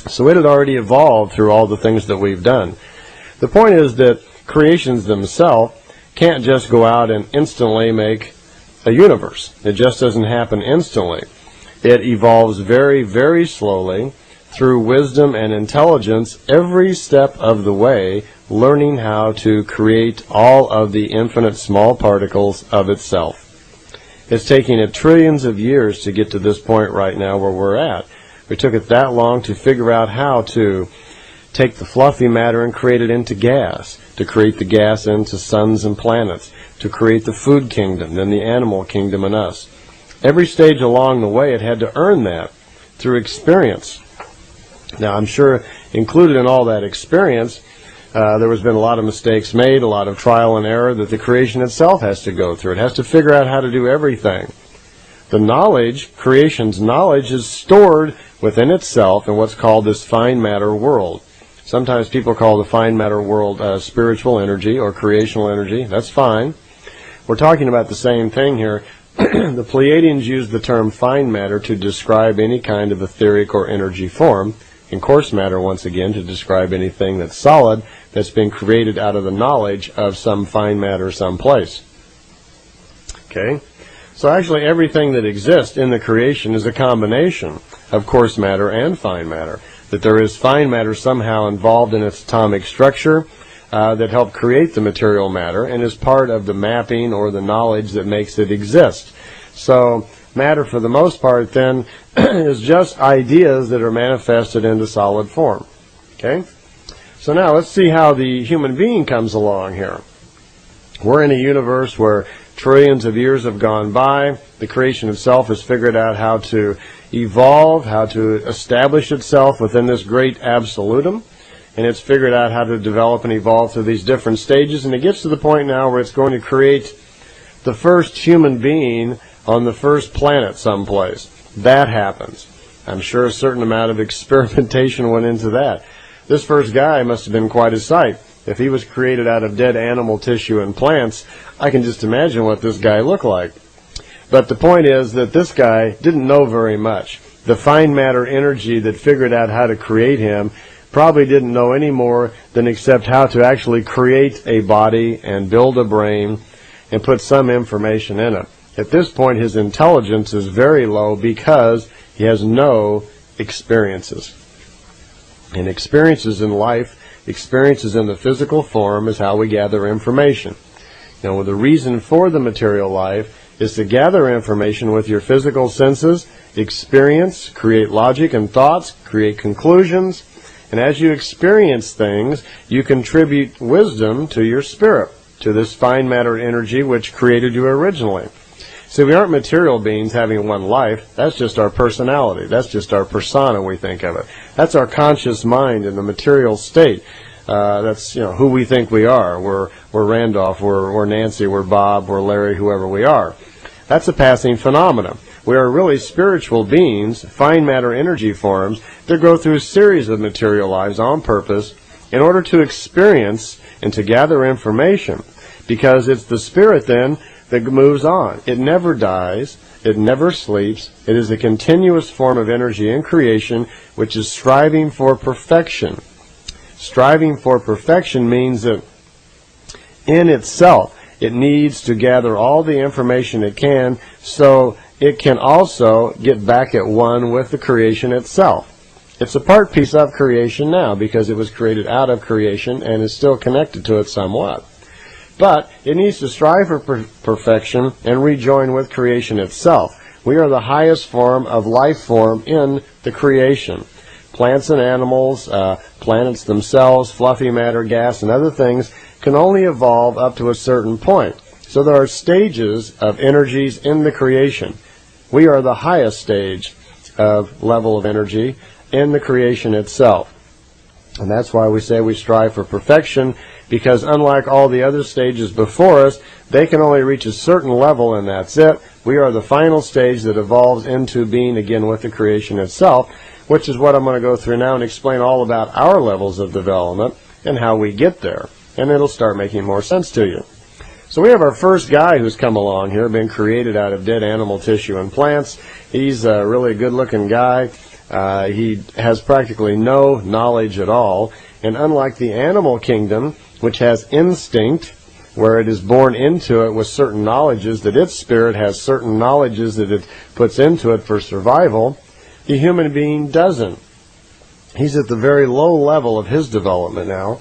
So it had already evolved through all the things that we've done. The point is that creations themselves can't just go out and instantly make a universe. It just doesn't happen instantly. It evolves very, very slowly, through wisdom and intelligence, every step of the way, learning how to create all of the infinite small particles of itself. It's taking it trillions of years to get to this point right now where we're at. We took it that long to figure out how to take the fluffy matter and create it into gas, to create the gas into suns and planets, to create the food kingdom, then the animal kingdom and us. Every stage along the way it had to earn that through experience. Now, I'm sure included in all that experience, there has been a lot of mistakes made, a lot of trial and error that the creation itself has to go through. It has to figure out how to do everything. The knowledge, creation's knowledge, is stored within itself in what's called this fine matter world. Sometimes people call the fine matter world spiritual energy or creational energy. That's fine. We're talking about the same thing here. The Pleiadians used the term fine matter to describe any kind of etheric or energy form, and coarse matter, once again, to describe anything that's solid, that's been created out of the knowledge of some fine matter someplace. Okay? So actually everything that exists in the creation is a combination of coarse matter and fine matter. That there is fine matter somehow involved in its atomic structure that helped create the material matter and is part of the mapping or the knowledge that makes it exist. So matter, for the most part, then, is just ideas that are manifested into solid form. Okay? So now let's see how the human being comes along here. We're in a universe where trillions of years have gone by. The creation itself has figured out how to evolve, how to establish itself within this great absolutum. And it's figured out how to develop and evolve through these different stages. And it gets to the point now where it's going to create the first human being on the first planet someplace. That happens. I'm sure a certain amount of experimentation went into that. This first guy must have been quite a sight. If he was created out of dead animal tissue and plants, I can just imagine what this guy looked like. But the point is that this guy didn't know very much. The fine matter energy that figured out how to create him probably didn't know any more than except how to actually create a body and build a brain and put some information in it. At this point, his intelligence is very low because he has no experiences. And experiences in life, experiences in the physical form, is how we gather information. Now, the reason for the material life is to gather information with your physical senses, experience, create logic and thoughts, create conclusions, and as you experience things, you contribute wisdom to your spirit, to this fine matter energy which created you originally. See, we aren't material beings having one life. That's just our personality. That's just our persona, we think of it. That's our conscious mind in the material state. That's, who we think we are. We're Randolph, we're Nancy, we're Bob, we're Larry, whoever we are. That's a passing phenomenon. We are really spiritual beings, fine matter energy forms, that go through a series of material lives on purpose in order to experience and to gather information. Because it's the spirit then that moves on. It never dies. It never sleeps. It is a continuous form of energy in creation which is striving for perfection. Striving for perfection means that in itself it needs to gather all the information it can so it can also get back at one with the creation itself. It's a part piece of creation now because it was created out of creation and is still connected to it somewhat. But it needs to strive for perfection and rejoin with creation itself. We are the highest form of life form in the creation. Plants and animals, planets themselves, fluffy matter, gas, and other things can only evolve up to a certain point. So there are stages of energies in the creation. We are the highest stage of level of energy in the creation itself. And that's why we say we strive for perfection, because unlike all the other stages before us, they can only reach a certain level and that's it. We are the final stage that evolves into being again with the creation itself, which is what I'm going to go through now and explain all about our levels of development and how we get there. And it'll start making more sense to you. So we have our first guy who's come along here, been created out of dead animal tissue and plants. He's a really good-looking guy. He has practically no knowledge at all. And unlike the animal kingdom, which has instinct, where it is born into it with certain knowledges, that its spirit has certain knowledges that it puts into it for survival, the human being doesn't. He's at the very low level of his development now.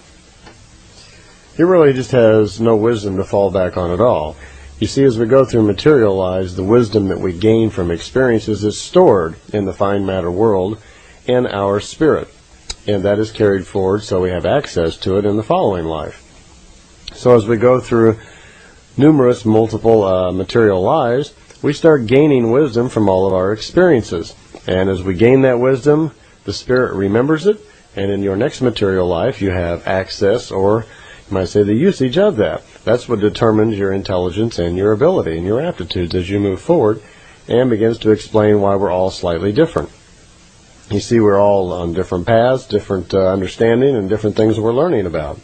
He really just has no wisdom to fall back on at all. You see, as we go through material lives, the wisdom that we gain from experiences is stored in the fine matter world in our spirit. And that is carried forward so we have access to it in the following life. So as we go through numerous, multiple material lives, we start gaining wisdom from all of our experiences. And as we gain that wisdom, the spirit remembers it, and in your next material life you have access, or you might say the usage of that. That's what determines your intelligence and your ability and your aptitudes as you move forward, and begins to explain why we're all slightly different. You see, we're all on different paths, different understanding, and different things we're learning about.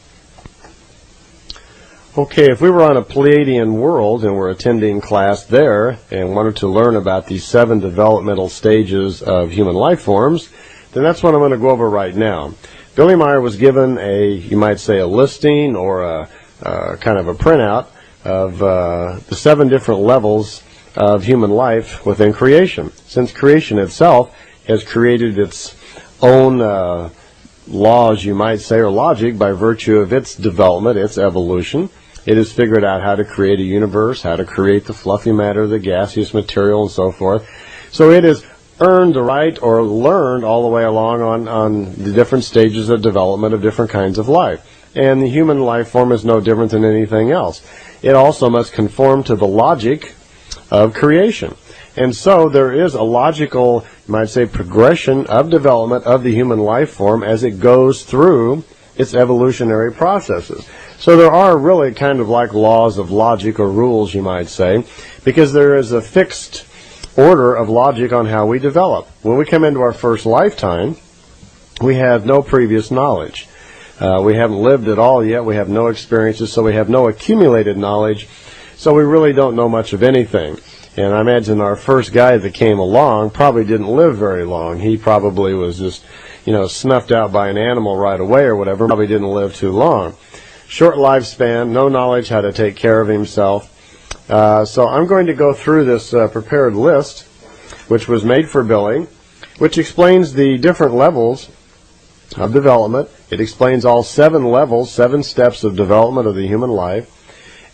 Okay, if we were on a Pleiadian world and we're attending class there and wanted to learn about the 7 developmental stages of human life forms, then that's what I'm going to go over right now. Billy Meier was given you might say, a listing or a kind of a printout of the 7 different levels of human life within creation. Since creation itself has created its own laws, you might say, or logic by virtue of its development, its evolution. It has figured out how to create a universe, how to create the fluffy matter, the gaseous material, and so forth. So it has earned the right or learned all the way along on the different stages of development of different kinds of life. And the human life form is no different than anything else. It also must conform to the logic of creation. And so there is a logical, you might say, progression of development of the human life form as it goes through its evolutionary processes. So there are really kind of like laws of logic or rules, you might say, because there is a fixed order of logic on how we develop. When we come into our first lifetime, we have no previous knowledge. We haven't lived at all yet. We have no experiences, so we have no accumulated knowledge. So we really don't know much of anything. And I imagine our first guy that came along probably didn't live very long. He probably was just, snuffed out by an animal right away or whatever. Probably didn't live too long. Short lifespan, no knowledge how to take care of himself. So I'm going to go through this prepared list, which was made for Billy, which explains the different levels of development. It explains all 7 levels, 7 steps of development of the human life,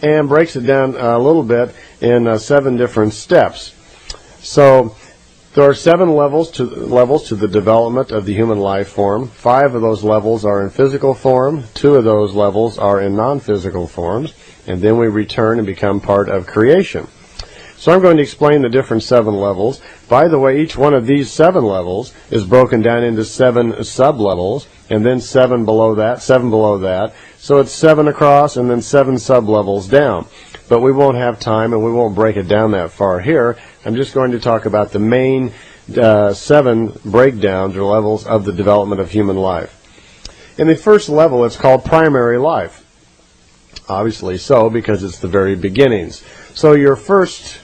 and breaks it down a little bit in 7 different steps. So there are 7 levels to the development of the human life form. 5 of those levels are in physical form. 2 of those levels are in non-physical forms. And then we return and become part of creation. So I'm going to explain the different 7 levels. By the way, each one of these 7 levels is broken down into 7 sub-levels, and then 7 below that, 7 below that. So it's 7 across and then 7 sub-levels down. But we won't have time and we won't break it down that far here. I'm just going to talk about the main 7 breakdowns or levels of the development of human life. In the first level, it's called primary life. Obviously so, because it's the very beginnings. So your first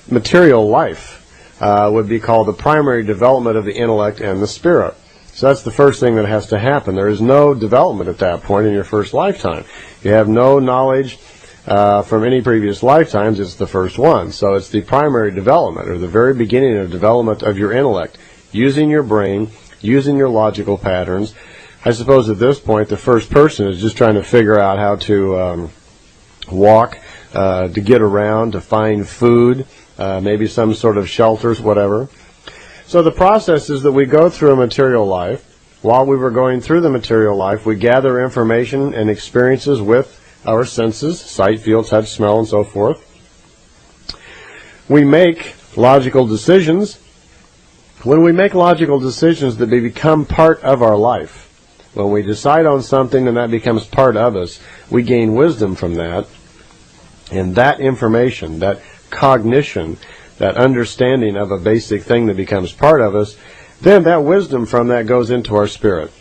material life would be called the primary development of the intellect and the spirit. So that's the first thing that has to happen. There is no development at that point in your first lifetime. You have no knowledge from any previous lifetimes. It's the first one. So it's the primary development, or the very beginning of development of your intellect, using your brain, using your logical patterns. I suppose at this point the first person is just trying to figure out how to walk, to get around, to find food, maybe some sort of shelters, whatever. So the process is that we go through a material life. While we were going through the material life, we gather information and experiences with our senses, sight, feel, touch, smell, and so forth. We make logical decisions. When we make logical decisions that become part of our life, when we decide on something and that becomes part of us, we gain wisdom from that. And that information, that cognition, that understanding of a basic thing that becomes part of us, then that wisdom from that goes into our spirit.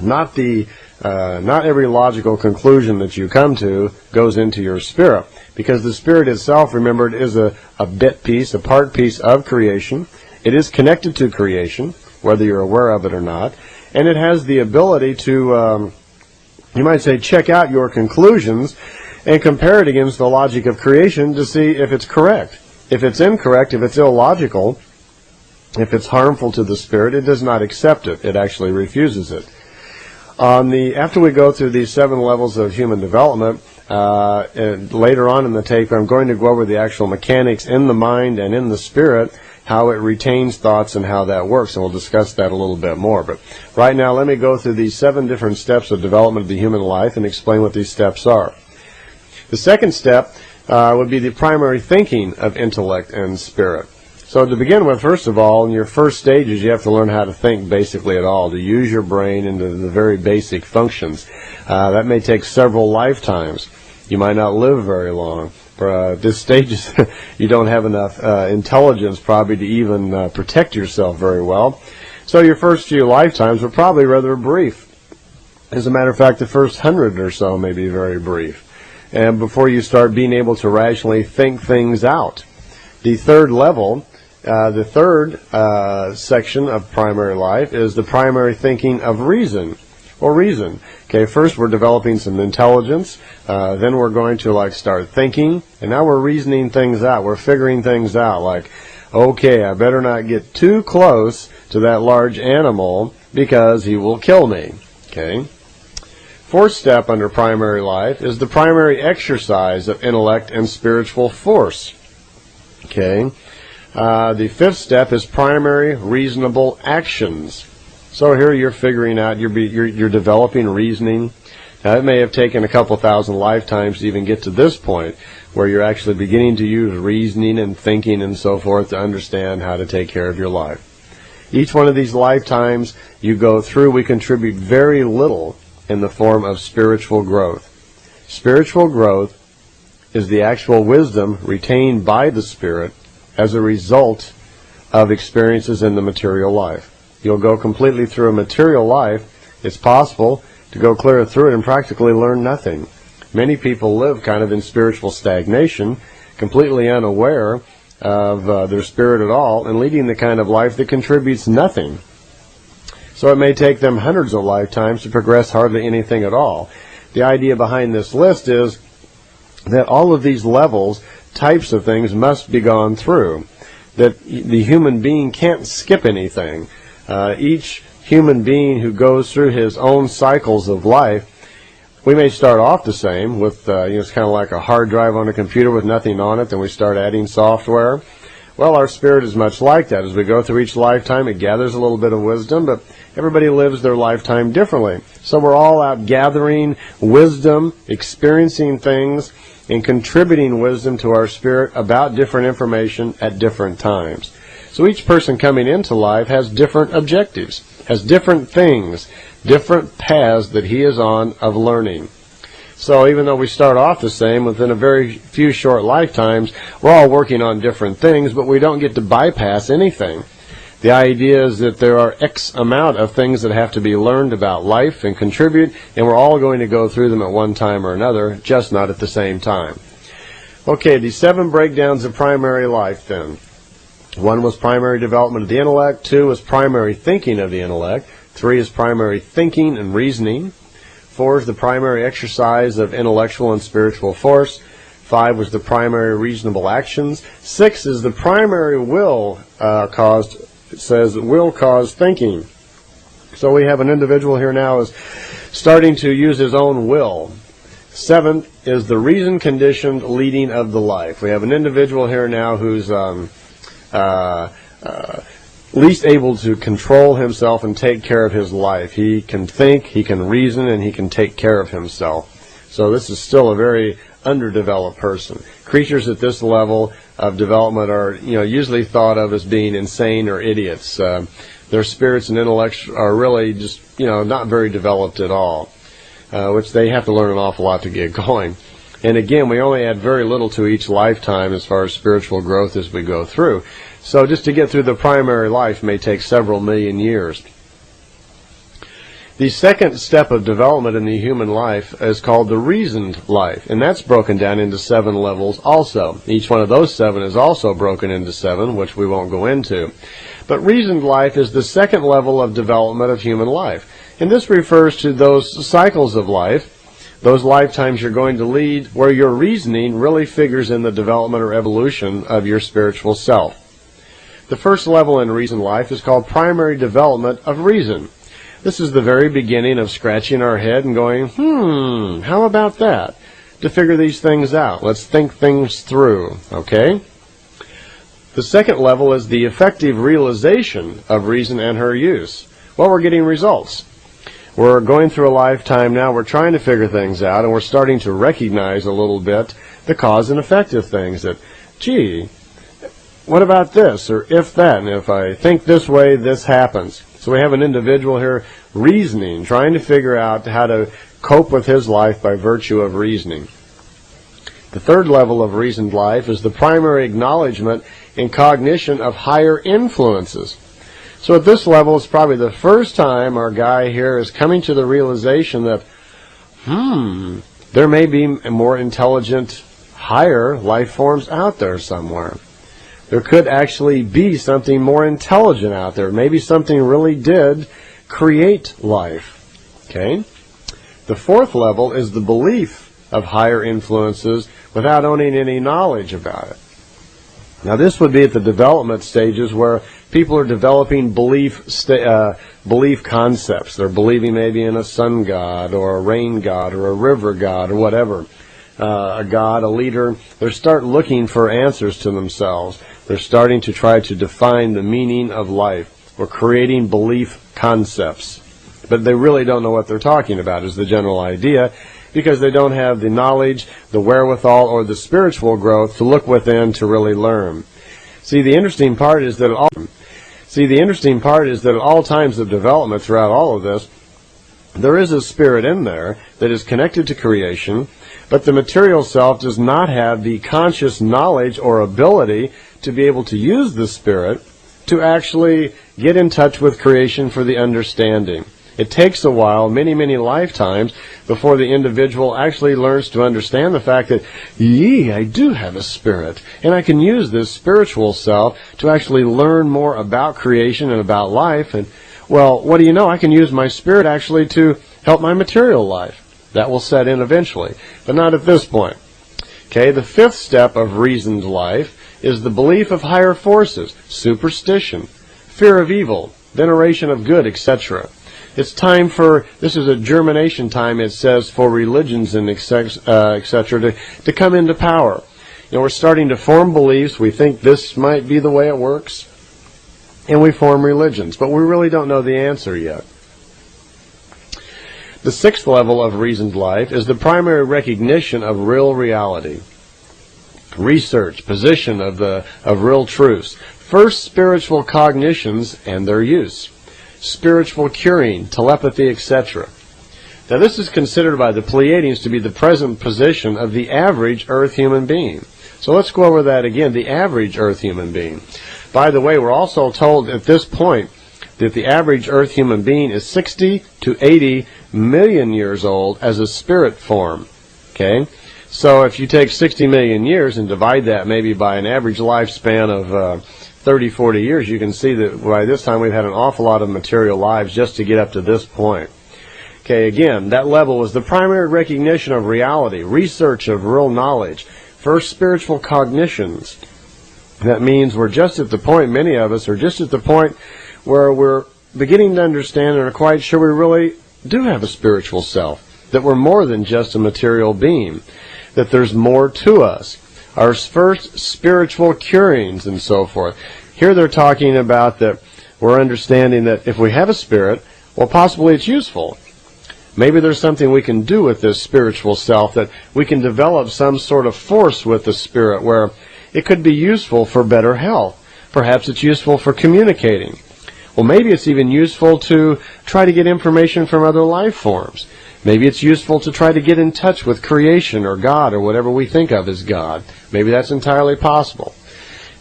Not every logical conclusion that you come to goes into your spirit, because the spirit itself, remember, it is a bit piece, a part piece of creation. It is connected to creation, whether you're aware of it or not, and it has the ability to, you might say, check out your conclusions and compare it against the logic of creation to see if it's correct. If it's incorrect, if it's illogical, if it's harmful to the spirit, it does not accept it. It actually refuses it. After we go through these 7 levels of human development, and later on in the tape, I'm going to go over the actual mechanics in the mind and in the spirit, how it retains thoughts and how that works, and we'll discuss that a little bit more. But right now, let me go through these 7 different steps of development of the human life and explain what these steps are. The second step would be the primary thinking of intellect and spirit. So to begin with, first of all, in your first stages, you have to learn how to think basically at all, to use your brain into the very basic functions. That may take several lifetimes. You might not live very long. At this stage, you don't have enough intelligence probably to even protect yourself very well. So your first few lifetimes were probably rather brief. As a matter of fact, the first 100 or so may be very brief. And before you start being able to rationally think things out. The third level, the third section of primary life is the primary thinking of reason, or reason. Okay, first we're developing some intelligence, then we're going to start thinking, and now we're reasoning things out. We're figuring things out, like, okay, I better not get too close to that large animal because he will kill me. Okay. Fourth step under primary life is the primary exercise of intellect and spiritual force. Okay. The fifth step is primary reasonable actions. So here you're figuring out, you're developing reasoning. Now it may have taken a couple thousand lifetimes to even get to this point where you're actually beginning to use reasoning and thinking and so forth to understand how to take care of your life. Each one of these lifetimes you go through, we contribute very little in the form of spiritual growth. Spiritual growth is the actual wisdom retained by the Spirit as a result of experiences in the material life. You'll go completely through a material life. It's possible to go clear through it and practically learn nothing. Many people live kind of in spiritual stagnation, completely unaware of their spirit at all, and leading the kind of life that contributes nothing. So it may take them hundreds of lifetimes to progress hardly anything at all. The idea behind this list is that all of these levels, types of things must be gone through, that the human being can't skip anything. Each human being who goes through his own cycles of life, we may start off the same with, it's kind of like a hard drive on a computer with nothing on it, then we start adding software. Well, our spirit is much like that. As we go through each lifetime, it gathers a little bit of wisdom, but everybody lives their lifetime differently. So we're all out gathering wisdom, experiencing things, and contributing wisdom to our spirit about different information at different times. So each person coming into life has different objectives, has different things, different paths that he is on of learning. So even though we start off the same, within a very few short lifetimes, we're all working on different things, but we don't get to bypass anything. The idea is that there are X amount of things that have to be learned about life and contribute, and we're all going to go through them at one time or another, just not at the same time. Okay, the 7 breakdowns of primary life then. 1 was primary development of the intellect. 2 was primary thinking of the intellect. 3 is primary thinking and reasoning. 4 is the primary exercise of intellectual and spiritual force. 5 was the primary reasonable actions. 6 is the primary will caused. It says will cause thinking. So we have an individual here now is starting to use his own will. 7th is the reason-conditioned leading of the life. We have an individual here now who's least able to control himself and take care of his life. He can think, he can reason, and he can take care of himself. So this is still a very underdeveloped person. Creatures at this level of development are, usually thought of as being insane or idiots. Their spirits and intellects are really just, not very developed at all, which they have to learn an awful lot to get going. And again, we only add very little to each lifetime as far as spiritual growth as we go through. So just to get through the primary life may take several million years. The second step of development in the human life is called the reasoned life, and that's broken down into 7 levels also. Each one of those 7 is also broken into 7, which we won't go into. But reasoned life is the second level of development of human life, and this refers to those cycles of life, those lifetimes you're going to lead where your reasoning really figures in the development or evolution of your spiritual self. The first level in reasoned life is called primary development of reason. This is the very beginning of scratching our head and going, how about that? To figure these things out. Let's think things through, okay? The second level is the effective realization of reason and her use. Well, we're getting results. We're going through a lifetime now, we're trying to figure things out, and we're starting to recognize a little bit the cause and effect of things. That, gee, what about this, or if that, and if I think this way, this happens. So we have an individual here reasoning, trying to figure out how to cope with his life by virtue of reasoning. The third level of reasoned life is the primary acknowledgement and cognition of higher influences. So at this level, it's probably the first time our guy here is coming to the realization that, there may be more intelligent, higher life forms out there somewhere. There could actually be something more intelligent out there. Maybe something really did create life. Okay? The fourth level is the belief of higher influences without owning any knowledge about it. Now this would be at the development stages where people are developing belief concepts. They're believing maybe in a sun god or a rain god or a river god or whatever. A god, a leader. They start looking for answers to themselves. They're starting to try to define the meaning of life. We're creating belief concepts. But they really don't know what they're talking about is the general idea, because they don't have the knowledge, the wherewithal, or the spiritual growth to look within to really learn. See, the interesting part is that at all times of development throughout all of this, there is a spirit in there that is connected to creation, but the material self does not have the conscious knowledge or ability to be able to use the spirit to actually get in touch with creation for the understanding. It takes a while, many, many lifetimes, before the individual actually learns to understand the fact that, I do have a spirit, and I can use this spiritual self to actually learn more about creation and about life. And, well, what do you know? I can use my spirit actually to help my material life. That will set in eventually, but not at this point. Okay, the fifth step of reasoned life is the belief of higher forces, superstition, fear of evil, veneration of good, etc. It's time for, this is a germination time, it says, for religions and etc. to come into power. You know, we're starting to form beliefs. We think this might be the way it works, and we form religions, but we really don't know the answer yet. The sixth level of reasoned life is the primary recognition of real reality, research, position of real truths, first spiritual cognitions and their use, spiritual curing, telepathy, etc. Now this is considered by the Pleiadians to be the present position of the average Earth human being. So let's go over that again, the average Earth human being. By the way, we're also told at this point that the average Earth human being is 60 to 80 million years old as a spirit form. Okay? So if you take 60 million years and divide that maybe by an average lifespan of 30, 40 years, you can see that by this time we've had an awful lot of material lives just to get up to this point. Okay, again, that level was the primary recognition of reality, research of real knowledge, first spiritual cognitions. That means we're just at the point, many of us are just at the point where we're beginning to understand and are quite sure we really do have a spiritual self, that we're more than just a material being, that there's more to us. Our first spiritual curings and so forth. Here they're talking about that we're understanding that if we have a spirit, well, possibly it's useful. Maybe there's something we can do with this spiritual self, that we can develop some sort of force with the spirit where it could be useful for better health. Perhaps it's useful for communicating. Well, maybe it's even useful to try to get information from other life forms. Maybe it's useful to try to get in touch with creation or God or whatever we think of as God. Maybe that's entirely possible.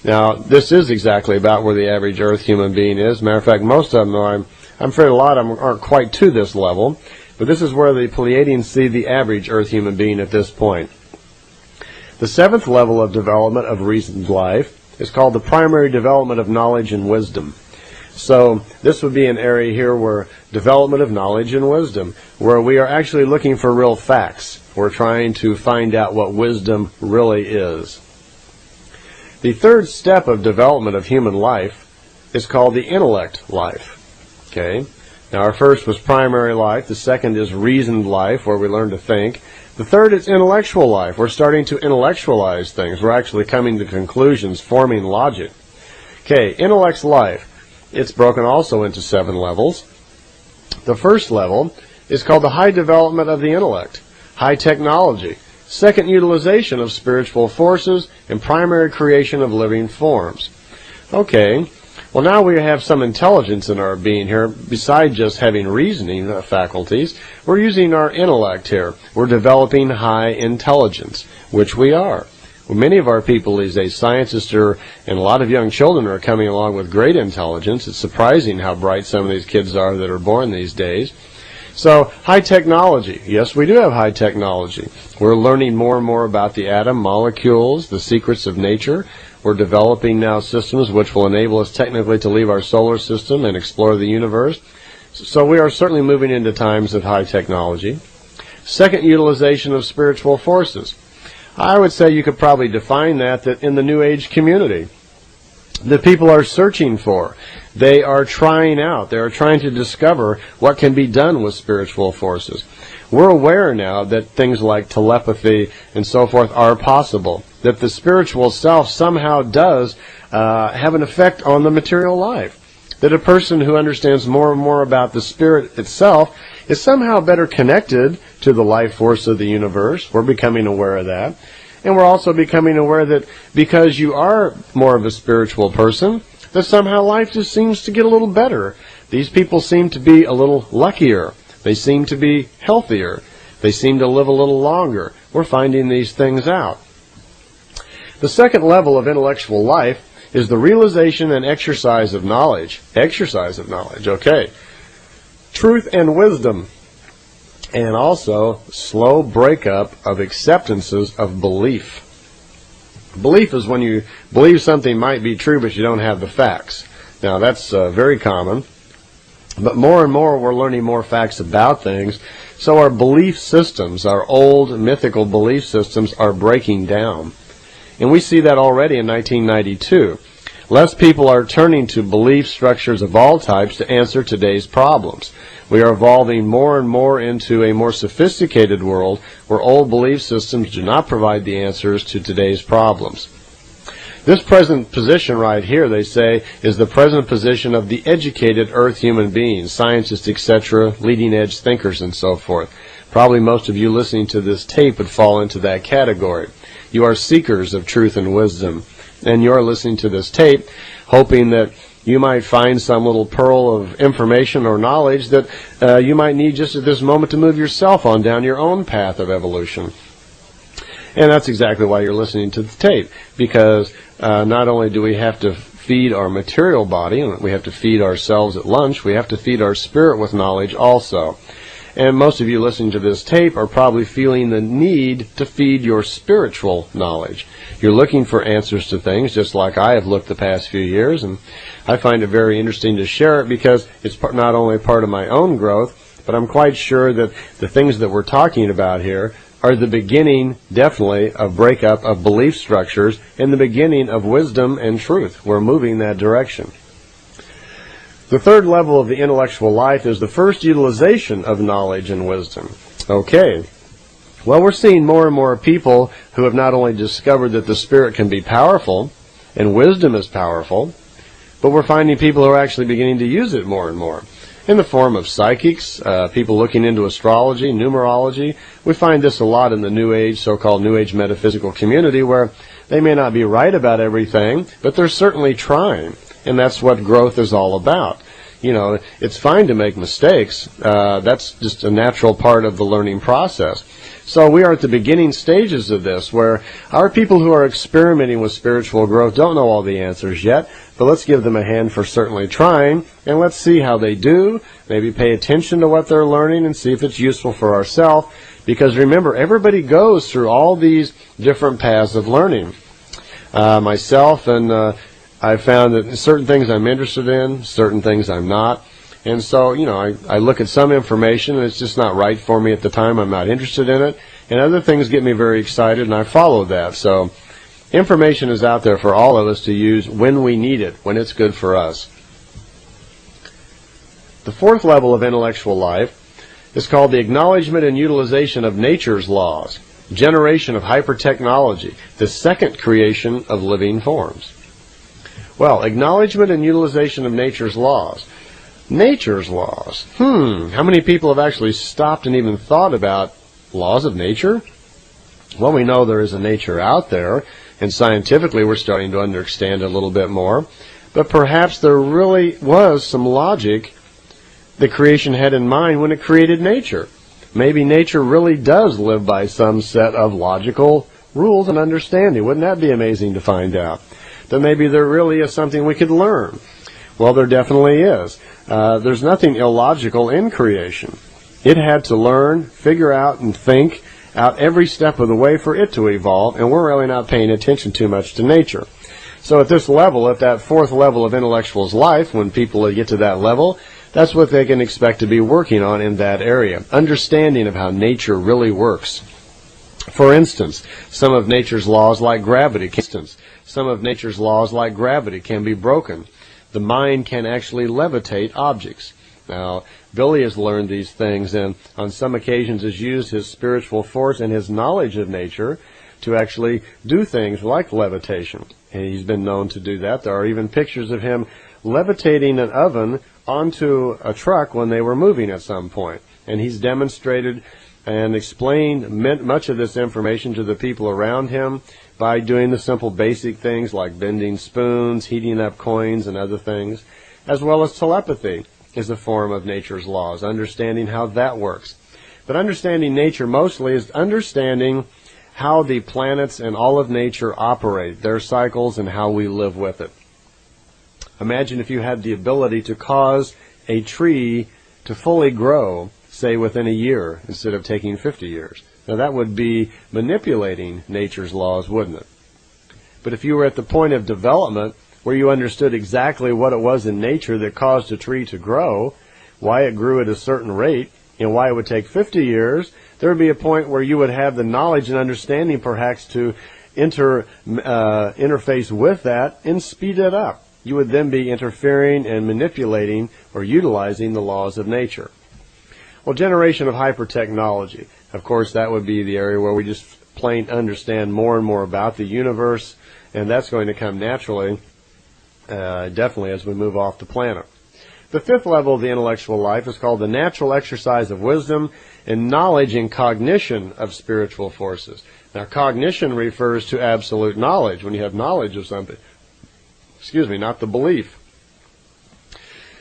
Now, this is exactly about where the average Earth human being is. Matter of fact, most of them, I'm afraid a lot of them aren't quite to this level, but this is where the Pleiadians see the average Earth human being at this point. The seventh level of development of reasoned life is called the primary development of knowledge and wisdom. So this would be an area here where development of knowledge and wisdom, where we are actually looking for real facts. We're trying to find out what wisdom really is. The third step of development of human life is called the intellect life. Okay? Now our first was primary life. The second is reasoned life, where we learn to think. The third is intellectual life. We're starting to intellectualize things. We're actually coming to conclusions, forming logic. Okay, intellect's life. It's broken also into 7 levels. The first level is called the high development of the intellect, high technology, second utilization of spiritual forces, and primary creation of living forms. Okay, well now we have some intelligence in our being here. Besides just having reasoning faculties, we're using our intellect here. We're developing high intelligence, which we are. Many of our people these days, scientists and a lot of young children are coming along with great intelligence. It's surprising how bright some of these kids are that are born these days. So, high technology. Yes, we do have high technology. We're learning more and more about the atom, molecules, the secrets of nature. We're developing now systems which will enable us technically to leave our solar system and explore the universe. So we are certainly moving into times of high technology. Second, utilization of spiritual forces. I would say you could probably define that in the New Age community, the people are searching for. They are trying out. They are trying to discover what can be done with spiritual forces. We're aware now that things like telepathy and so forth are possible, that the spiritual self somehow does have an effect on the material life, that a person who understands more and more about the spirit itself is somehow better connected to the life force of the universe. We're becoming aware of that. And we're also becoming aware that because you are more of a spiritual person, that somehow life just seems to get a little better. These people seem to be a little luckier. They seem to be healthier. They seem to live a little longer. We're finding these things out. The second level of intellectual life is the realization and exercise of knowledge. Exercise of knowledge, okay. Truth and wisdom. And also slow breakup of acceptances of belief. Belief is when you believe something might be true but you don't have the facts. Now that's very common. But more and more we're learning more facts about things. So our belief systems, our old mythical belief systems are breaking down. And we see that already in 1992. Less people are turning to belief structures of all types to answer today's problems. We are evolving more and more into a more sophisticated world where old belief systems do not provide the answers to today's problems. This present position right here, they say, is the present position of the educated earth human beings, scientists, etc., leading edge thinkers and so forth. Probably most of you listening to this tape would fall into that category. You are seekers of truth and wisdom, and you're listening to this tape hoping that you might find some little pearl of information or knowledge that you might need just at this moment to move yourself on down your own path of evolution. And that's exactly why you're listening to the tape, because not only do we have to feed our material body, and we have to feed ourselves at lunch, we have to feed our spirit with knowledge also. And most of you listening to this tape are probably feeling the need to feed your spiritual knowledge. You're looking for answers to things, just like I have looked the past few years, and I find it very interesting to share it because it's not only part of my own growth, but I'm quite sure that the things that we're talking about here are the beginning, definitely, of breakup of belief structures and the beginning of wisdom and truth. We're moving that direction. The third level of the intellectual life is the first utilization of knowledge and wisdom. Okay. Well, we're seeing more and more people who have not only discovered that the spirit can be powerful and wisdom is powerful, but we're finding people who are actually beginning to use it more and more. In the form of psychics, people looking into astrology, numerology. We find this a lot in the New Age, so-called New Age metaphysical community, where they may not be right about everything, but they're certainly trying. And that's what growth is all about. You know, it's fine to make mistakes. That's just a natural part of the learning process. So we are at the beginning stages of this, where our people who are experimenting with spiritual growth don't know all the answers yet, but let's give them a hand for certainly trying, and let's see how they do, maybe pay attention to what they're learning and see if it's useful for ourselves, because remember, everybody goes through all these different paths of learning. Myself, and I've found that certain things I'm interested in, certain things I'm not. And so, you know, I look at some information and it's just not right for me at the time. I'm not interested in it. And other things get me very excited and I follow that. So information is out there for all of us to use when we need it, when it's good for us. The fourth level of intellectual life is called the acknowledgement and utilization of nature's laws, generation of hypertechnology, the second creation of living forms. Well, acknowledgement and utilization of nature's laws. Nature's laws. How many people have actually stopped and even thought about laws of nature? Well, we know there is a nature out there, and scientifically we're starting to understand a little bit more. But perhaps there really was some logic the creation had in mind when it created nature. Maybe nature really does live by some set of logical rules and understanding. Wouldn't that be amazing to find out? That maybe there really is something we could learn. Well, there definitely is. There's nothing illogical in creation. It had to learn, figure out, and think out every step of the way for it to evolve, and we're really not paying attention too much to nature. So at this level, at that fourth level of intellectual's life, when people get to that level, that's what they can expect to be working on in that area. Understanding of how nature really works. For instance, some of nature's laws like gravity can be broken. The mind can actually levitate objects. Now, Billy has learned these things and on some occasions has used his spiritual force and his knowledge of nature to actually do things like levitation. And he's been known to do that. There are even pictures of him levitating an oven onto a truck when they were moving at some point. And he's demonstrated and explained much of this information to the people around him by doing the simple basic things like bending spoons, heating up coins, and other things, as well as telepathy is a form of nature's laws, understanding how that works. But understanding nature mostly is understanding how the planets and all of nature operate, their cycles, and how we live with it. Imagine if you had the ability to cause a tree to fully grow, say within a year, instead of taking 50 years. Now that would be manipulating nature's laws, wouldn't it? But if you were at the point of development where you understood exactly what it was in nature that caused a tree to grow, why it grew at a certain rate, and why it would take 50 years, there would be a point where you would have the knowledge and understanding perhaps to interface with that and speed it up. You would then be interfering and manipulating or utilizing the laws of nature. Well, generation of hypertechnology. Of course, that would be the area where we just plain understand more and more about the universe, and that's going to come naturally, definitely as we move off the planet. The fifth level of the intellectual life is called the natural exercise of wisdom and knowledge and cognition of spiritual forces. Now, cognition refers to absolute knowledge, when you have knowledge of something. Not the belief.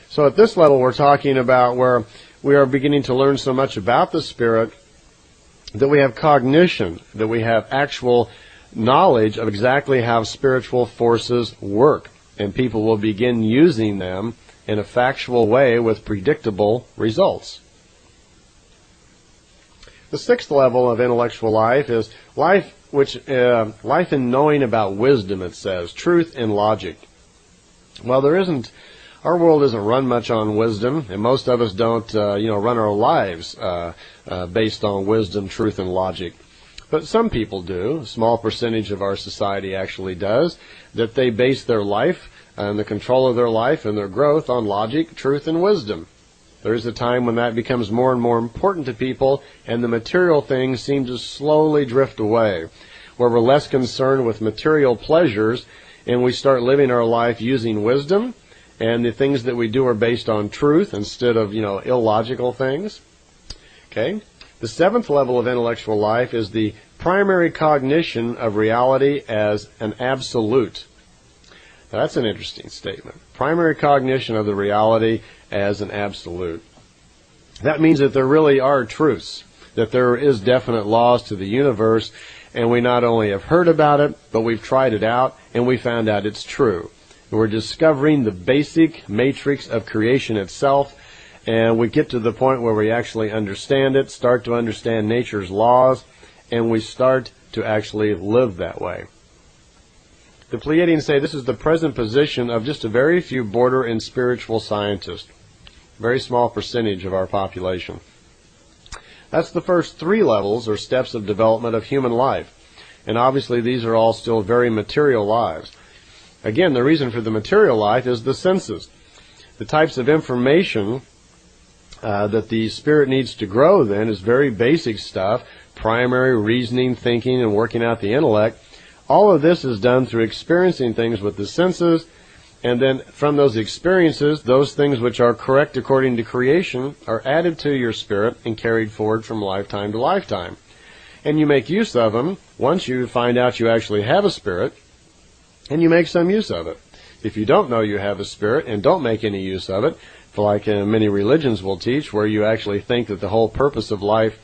So at this level, we're talking about where we are beginning to learn so much about the spirit that we have cognition, that we have actual knowledge of exactly how spiritual forces work. And people will begin using them in a factual way with predictable results. The sixth level of intellectual life is life in knowing about wisdom, it says, truth and logic. Well, our world isn't run much on wisdom, and most of us don't, run our lives based on wisdom, truth, and logic. But some people do. A small percentage of our society actually does, that they base their life and the control of their life and their growth on logic, truth, and wisdom. There is a time when that becomes more and more important to people, and the material things seem to slowly drift away, where we're less concerned with material pleasures, and we start living our life using wisdom, and the things that we do are based on truth instead of, illogical things. Okay? The seventh level of intellectual life is the primary cognition of reality as an absolute. Now, that's an interesting statement. Primary cognition of the reality as an absolute. That means that there really are truths, that there is definite laws to the universe, and we not only have heard about it, but we've tried it out, and we found out it's true. We're discovering the basic matrix of creation itself, and we get to the point where we actually understand it, start to understand nature's laws, and we start to actually live that way. The Pleiadians say this is the present position of just a very few border and spiritual scientists, very small percentage of our population. That's the first three levels or steps of development of human life, and obviously these are all still very material lives. Again, the reason for the material life is the senses. The types of information that the spirit needs to grow then is very basic stuff, primary reasoning, thinking, and working out the intellect. All of this is done through experiencing things with the senses, and then from those experiences, those things which are correct according to creation are added to your spirit and carried forward from lifetime to lifetime. And you make use of them once you find out you actually have a spirit, and you make some use of it. If you don't know you have a spirit and don't make any use of it, like many religions will teach, where you actually think that the whole purpose of life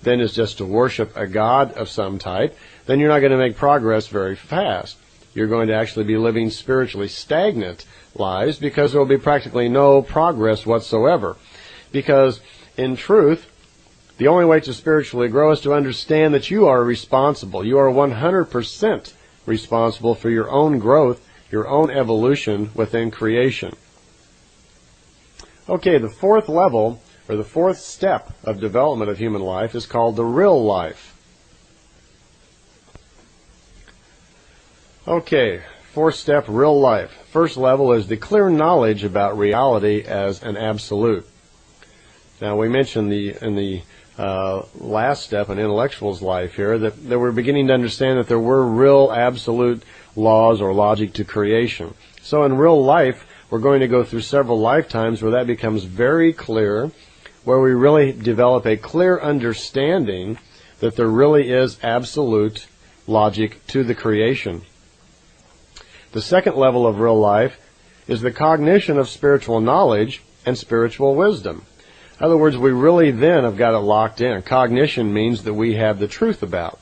then is just to worship a god of some type, then you're not going to make progress very fast. You're going to actually be living spiritually stagnant lives because there will be practically no progress whatsoever. Because in truth, the only way to spiritually grow is to understand that you are responsible. You are 100% responsible for your own growth, your own evolution within creation. Okay, the fourth level, or the fourth step of development of human life is called the real life. Okay, fourth step, real life. First level is the clear knowledge about reality as an absolute. Now, we mentioned in the last step in intellectual's life here that we're beginning to understand that there were real absolute laws or logic to creation. So in real life, we're going to go through several lifetimes where that becomes very clear, where we really develop a clear understanding that there really is absolute logic to the creation. The second level of real life is the cognition of spiritual knowledge and spiritual wisdom. In other words, we really then have got it locked in. Cognition means that we have the truth about,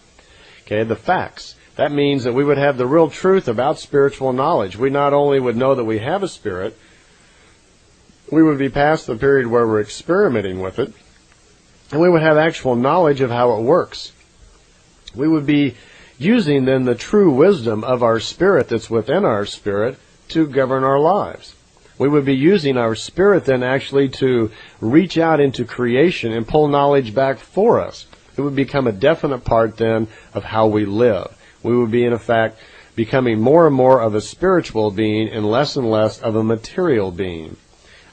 the facts. That means that we would have the real truth about spiritual knowledge. We not only would know that we have a spirit, we would be past the period where we're experimenting with it, and we would have actual knowledge of how it works. We would be using then the true wisdom of our spirit that's within our spirit to govern our lives. We would be using our spirit then actually to reach out into creation and pull knowledge back for us. It would become a definite part then of how we live. We would be, in effect, becoming more and more of a spiritual being and less of a material being.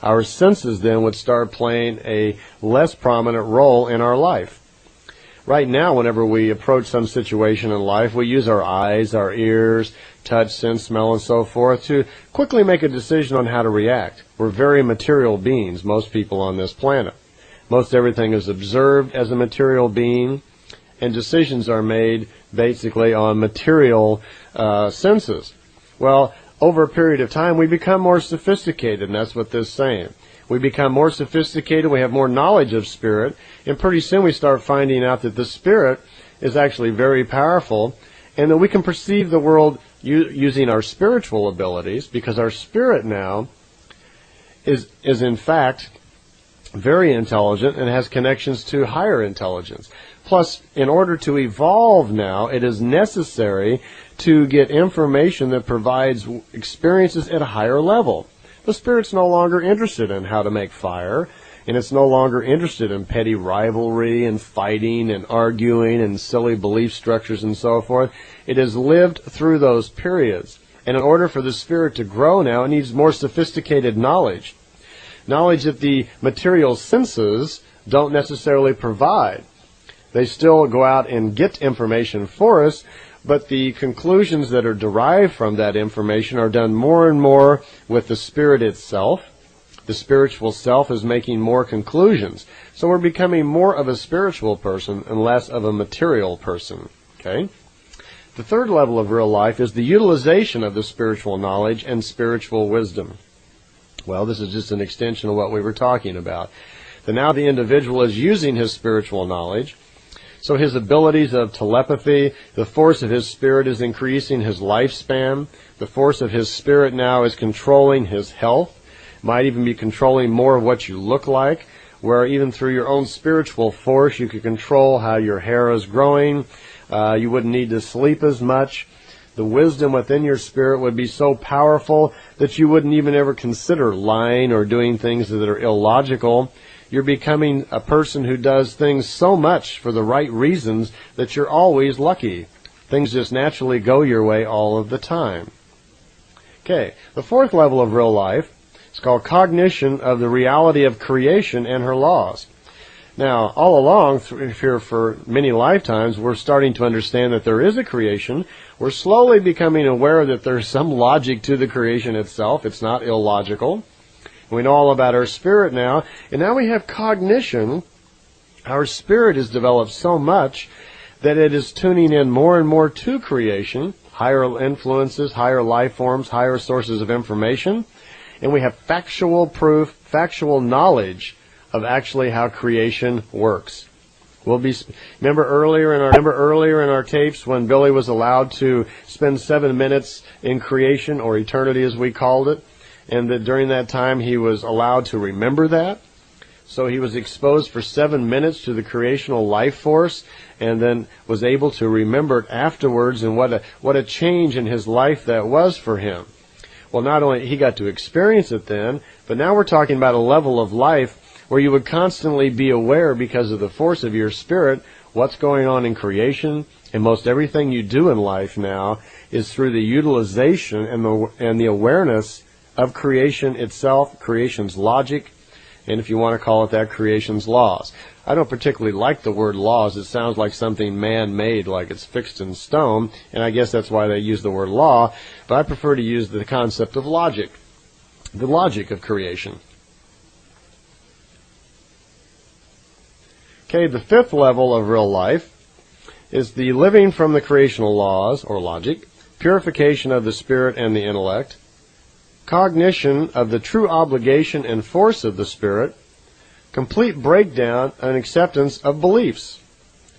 Our senses then would start playing a less prominent role in our life. Right now, whenever we approach some situation in life, we use our eyes, our ears, touch, sense, smell, and so forth to quickly make a decision on how to react. We're very material beings, most people on this planet. Most everything is observed as a material being, and decisions are made basically on material senses. Well, over a period of time, we become more sophisticated, and that's what this is saying. We become more sophisticated, we have more knowledge of spirit, and pretty soon we start finding out that the spirit is actually very powerful, and that we can perceive the world using our spiritual abilities, because our spirit now is in fact very intelligent and has connections to higher intelligence. Plus, in order to evolve now, it is necessary to get information that provides experiences at a higher level. The spirit's no longer interested in how to make fire, and it's no longer interested in petty rivalry and fighting and arguing and silly belief structures and so forth. It has lived through those periods. And in order for the spirit to grow now, it needs more sophisticated knowledge. Knowledge that the material senses don't necessarily provide. They still go out and get information for us, but the conclusions that are derived from that information are done more and more with the spirit itself. The spiritual self is making more conclusions. So we're becoming more of a spiritual person and less of a material person. Okay? The third level of real life is the utilization of the spiritual knowledge and spiritual wisdom. Well, this is just an extension of what we were talking about. Now the individual is using his spiritual knowledge. So his abilities of telepathy, the force of his spirit is increasing his lifespan. The force of his spirit now is controlling his health. Might even be controlling more of what you look like, where even through your own spiritual force you could control how your hair is growing. You wouldn't need to sleep as much. The wisdom within your spirit would be so powerful that you wouldn't even ever consider lying or doing things that are illogical. You're becoming a person who does things so much for the right reasons that you're always lucky. Things just naturally go your way all of the time. Okay, the fourth level of real life is called cognition of the reality of creation and her laws. Now, all along, here for many lifetimes, we're starting to understand that there is a creation. We're slowly becoming aware that there's some logic to the creation itself. It's not illogical. We know all about our spirit now, and now we have cognition. Our spirit has developed so much that it is tuning in more and more to creation, higher influences, higher life forms, higher sources of information, and we have factual proof, factual knowledge of actually how creation works. Remember earlier in our tapes when Billy was allowed to spend 7 minutes in creation, or eternity as we called it, and that during that time he was allowed to remember that. So he was exposed for 7 minutes to the creational life force, and then was able to remember it afterwards, and what a change in his life that was for him. Well, not only he got to experience it then, but now we're talking about a level of life where you would constantly be aware, because of the force of your spirit, what's going on in creation. And most everything you do in life now is through the utilization and the awareness of creation itself, creation's logic, and if you want to call it that, creation's laws. I don't particularly like the word laws. It sounds like something man-made, like it's fixed in stone, and I guess that's why they use the word law, but I prefer to use the concept of logic, the logic of creation. Okay, the fifth level of real life is the living from the creational laws, or logic, purification of the spirit and the intellect, cognition of the true obligation and force of the spirit, complete breakdown and acceptance of beliefs.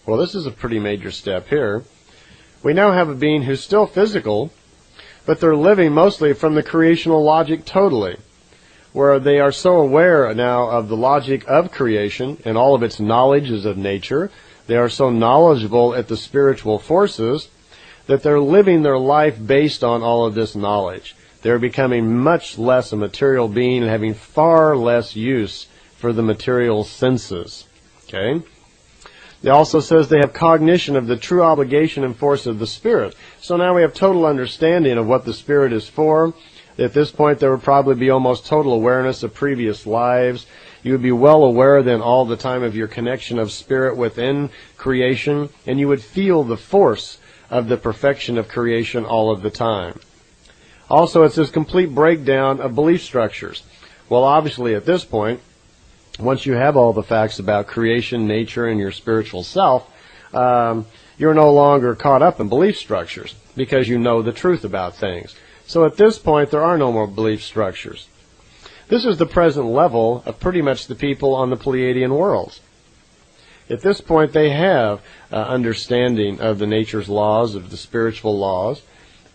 Well, this is a pretty major step here. We now have a being who's still physical, but they're living mostly from the creational logic totally, where they are so aware now of the logic of creation and all of its knowledges of nature. They are so knowledgeable at the spiritual forces that they're living their life based on all of this knowledge. They're becoming much less a material being and having far less use for the material senses. Okay? It also says they have cognition of the true obligation and force of the spirit. So now we have total understanding of what the spirit is for. At this point, there would probably be almost total awareness of previous lives. You would be well aware then all the time of your connection of spirit within creation, and you would feel the force of the perfection of creation all of the time. Also, it says complete breakdown of belief structures. Well, obviously, at this point, once you have all the facts about creation, nature, and your spiritual self, you're no longer caught up in belief structures because you know the truth about things. So at this point, there are no more belief structures. This is the present level of pretty much the people on the Pleiadian worlds. At this point, they have understanding of the nature's laws, of the spiritual laws,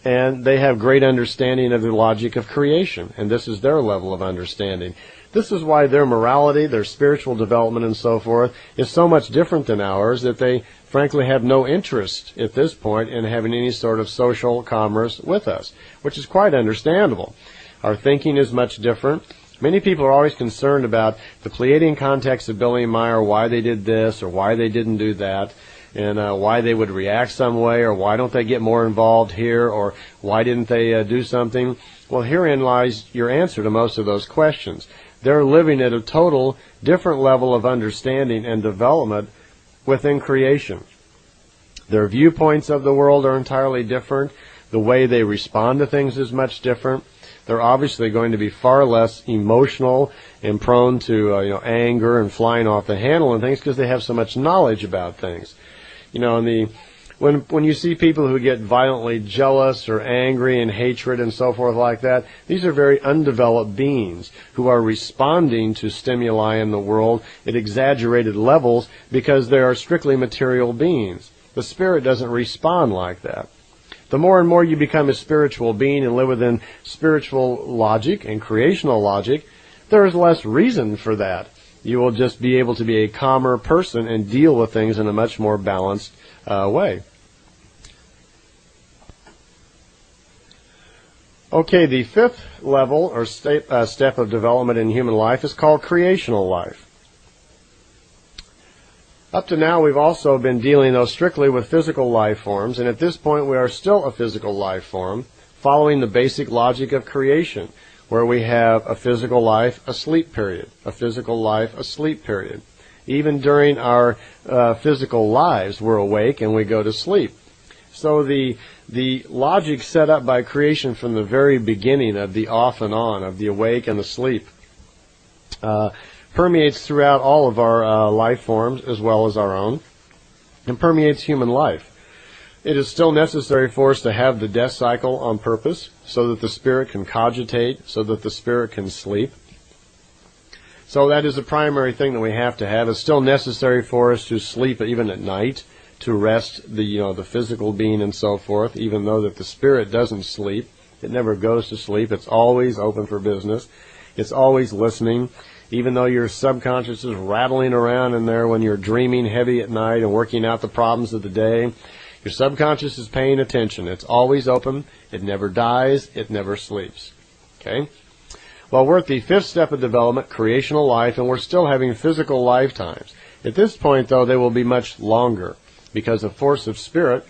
and they have great understanding of the logic of creation, and this is their level of understanding. This is why their morality, their spiritual development, and so forth is so much different than ours that they frankly have no interest at this point in having any sort of social commerce with us, which is quite understandable. Our thinking is much different. Many people are always concerned about the Pleiadian context of Billy Meier, why they did this or why they didn't do that, and why they would react some way, or why don't they get more involved here, or why didn't they do something. Well, herein lies your answer to most of those questions. They're living at a total different level of understanding and development within creation. Their viewpoints of the world are entirely different. The way they respond to things is much different. They're obviously going to be far less emotional and prone to anger and flying off the handle and things because they have so much knowledge about things. When you see people who get violently jealous or angry and hatred and so forth like that, these are very undeveloped beings who are responding to stimuli in the world at exaggerated levels because they are strictly material beings. The spirit doesn't respond like that. The more and more you become a spiritual being and live within spiritual logic and creational logic, there is less reason for that. You will just be able to be a calmer person and deal with things in a much more balanced way. Okay, the fifth level or step of development in human life is called creational life. Up to now, we've also been dealing, though, strictly with physical life forms, and at this point we are still a physical life form, following the basic logic of creation, where we have a physical life, a sleep period, a physical life, a sleep period. Even during our physical lives, we're awake and we go to sleep. So the logic set up by creation from the very beginning of the off and on, of the awake and the sleep, permeates throughout all of our life forms as well as our own, and permeates human life. It is still necessary for us to have the death cycle on purpose so that the spirit can cogitate, so that the spirit can sleep. So that is the primary thing that we have to have. It's still necessary for us to sleep even at night, to rest the physical being and so forth, even though that the spirit doesn't sleep. It never goes to sleep. It's always open for business. It's always listening. Even though your subconscious is rattling around in there when you're dreaming heavy at night and working out the problems of the day, your subconscious is paying attention. It's always open. It never dies. It never sleeps. Okay? Well, we're at the fifth step of development, creational life, and we're still having physical lifetimes. At this point, though, they will be much longer because the force of spirit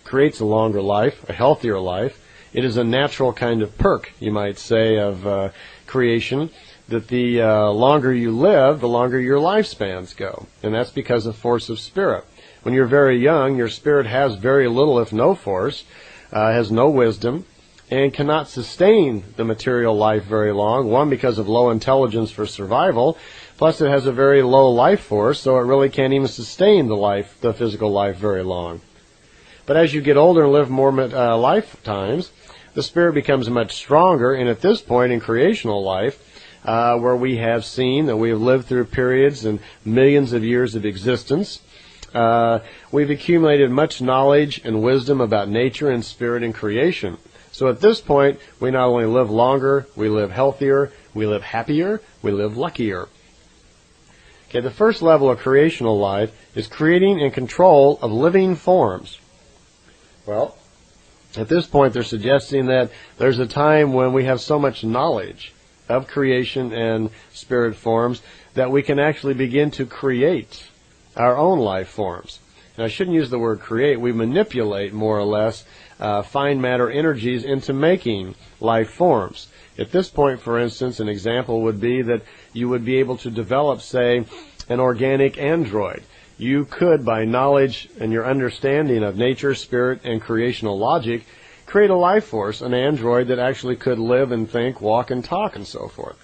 creates a longer life, a healthier life. It is a natural kind of perk, you might say, of creation, that the longer you live, the longer your lifespans go. And that's because of force of spirit. When you're very young, your spirit has very little, if no force, has no wisdom, and cannot sustain the material life very long. One, because of low intelligence for survival, plus it has a very low life force, so it really can't even sustain the physical life very long. But as you get older and live more lifetimes, the spirit becomes much stronger, and at this point in creational life, where we have seen that we have lived through periods and millions of years of existence, we've accumulated much knowledge and wisdom about nature and spirit and creation. So at this point, we not only live longer, we live healthier, we live happier, we live luckier. Okay, the first level of creational life is creating and control of living forms. Well, at this point, they're suggesting that there's a time when we have so much knowledge of creation and spirit forms that we can actually begin to create our own life forms. And I shouldn't use the word create. We manipulate, more or less, fine matter energies into making life forms. At this point, for instance, an example would be that you would be able to develop, say, an organic android. You could, by knowledge and your understanding of nature, spirit, and creational logic, create a life force, an android that actually could live and think, walk and talk, and so forth.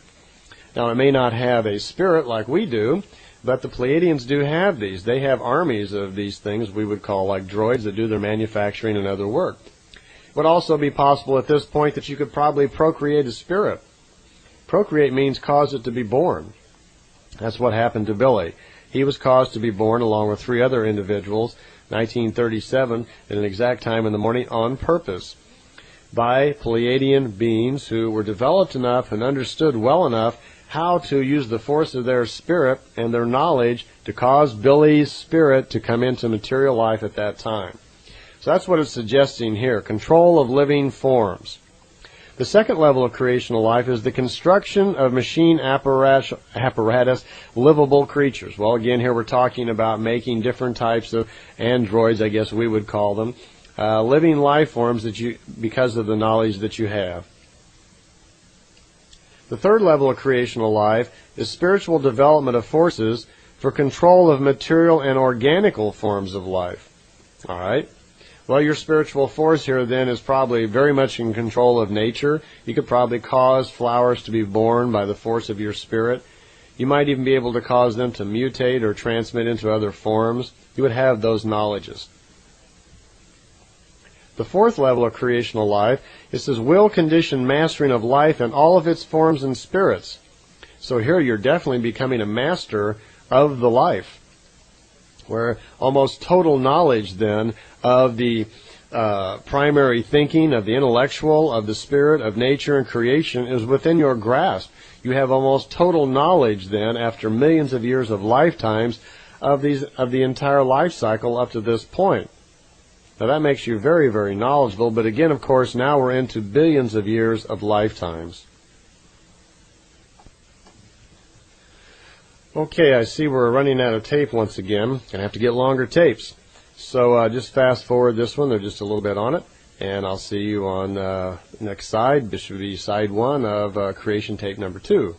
Now, it may not have a spirit like we do, but the Pleiadians do have these. They have armies of these things we would call like droids that do their manufacturing and other work. It would also be possible at this point that you could probably procreate a spirit. Procreate means cause it to be born. That's what happened to Billy. He was caused to be born along with 3 other individuals, 1937, at an exact time in the morning, on purpose, by Pleiadian beings who were developed enough and understood well enough how to use the force of their spirit and their knowledge to cause Billy's spirit to come into material life at that time. So that's what it's suggesting here, control of living forms. The second level of creational life is the construction of machine apparatus, livable creatures. Well, again, here we're talking about making different types of androids, I guess we would call them, living life forms because of the knowledge that you have. The third level of creational life is spiritual development of forces for control of material and organical forms of life. All right? Well, your spiritual force here then is probably very much in control of nature. You could probably cause flowers to be born by the force of your spirit. You might even be able to cause them to mutate or transmit into other forms. You would have those knowledges. The fourth level of creational life is this will-conditioned mastering of life and all of its forms and spirits. So here you're definitely becoming a master of the life, where almost total knowledge then of the primary thinking, of the intellectual, of the spirit, of nature and creation is within your grasp. You have almost total knowledge then, after millions of years of lifetimes, of the entire life cycle up to this point. Now that makes you very, very knowledgeable, but again, of course, now we're into billions of years of lifetimes. Okay, I see we're running out of tape once again. Going to have to get longer tapes. So just fast forward this one. There's just a little bit on it. And I'll see you on next side. This should be side 1 of creation tape number 2.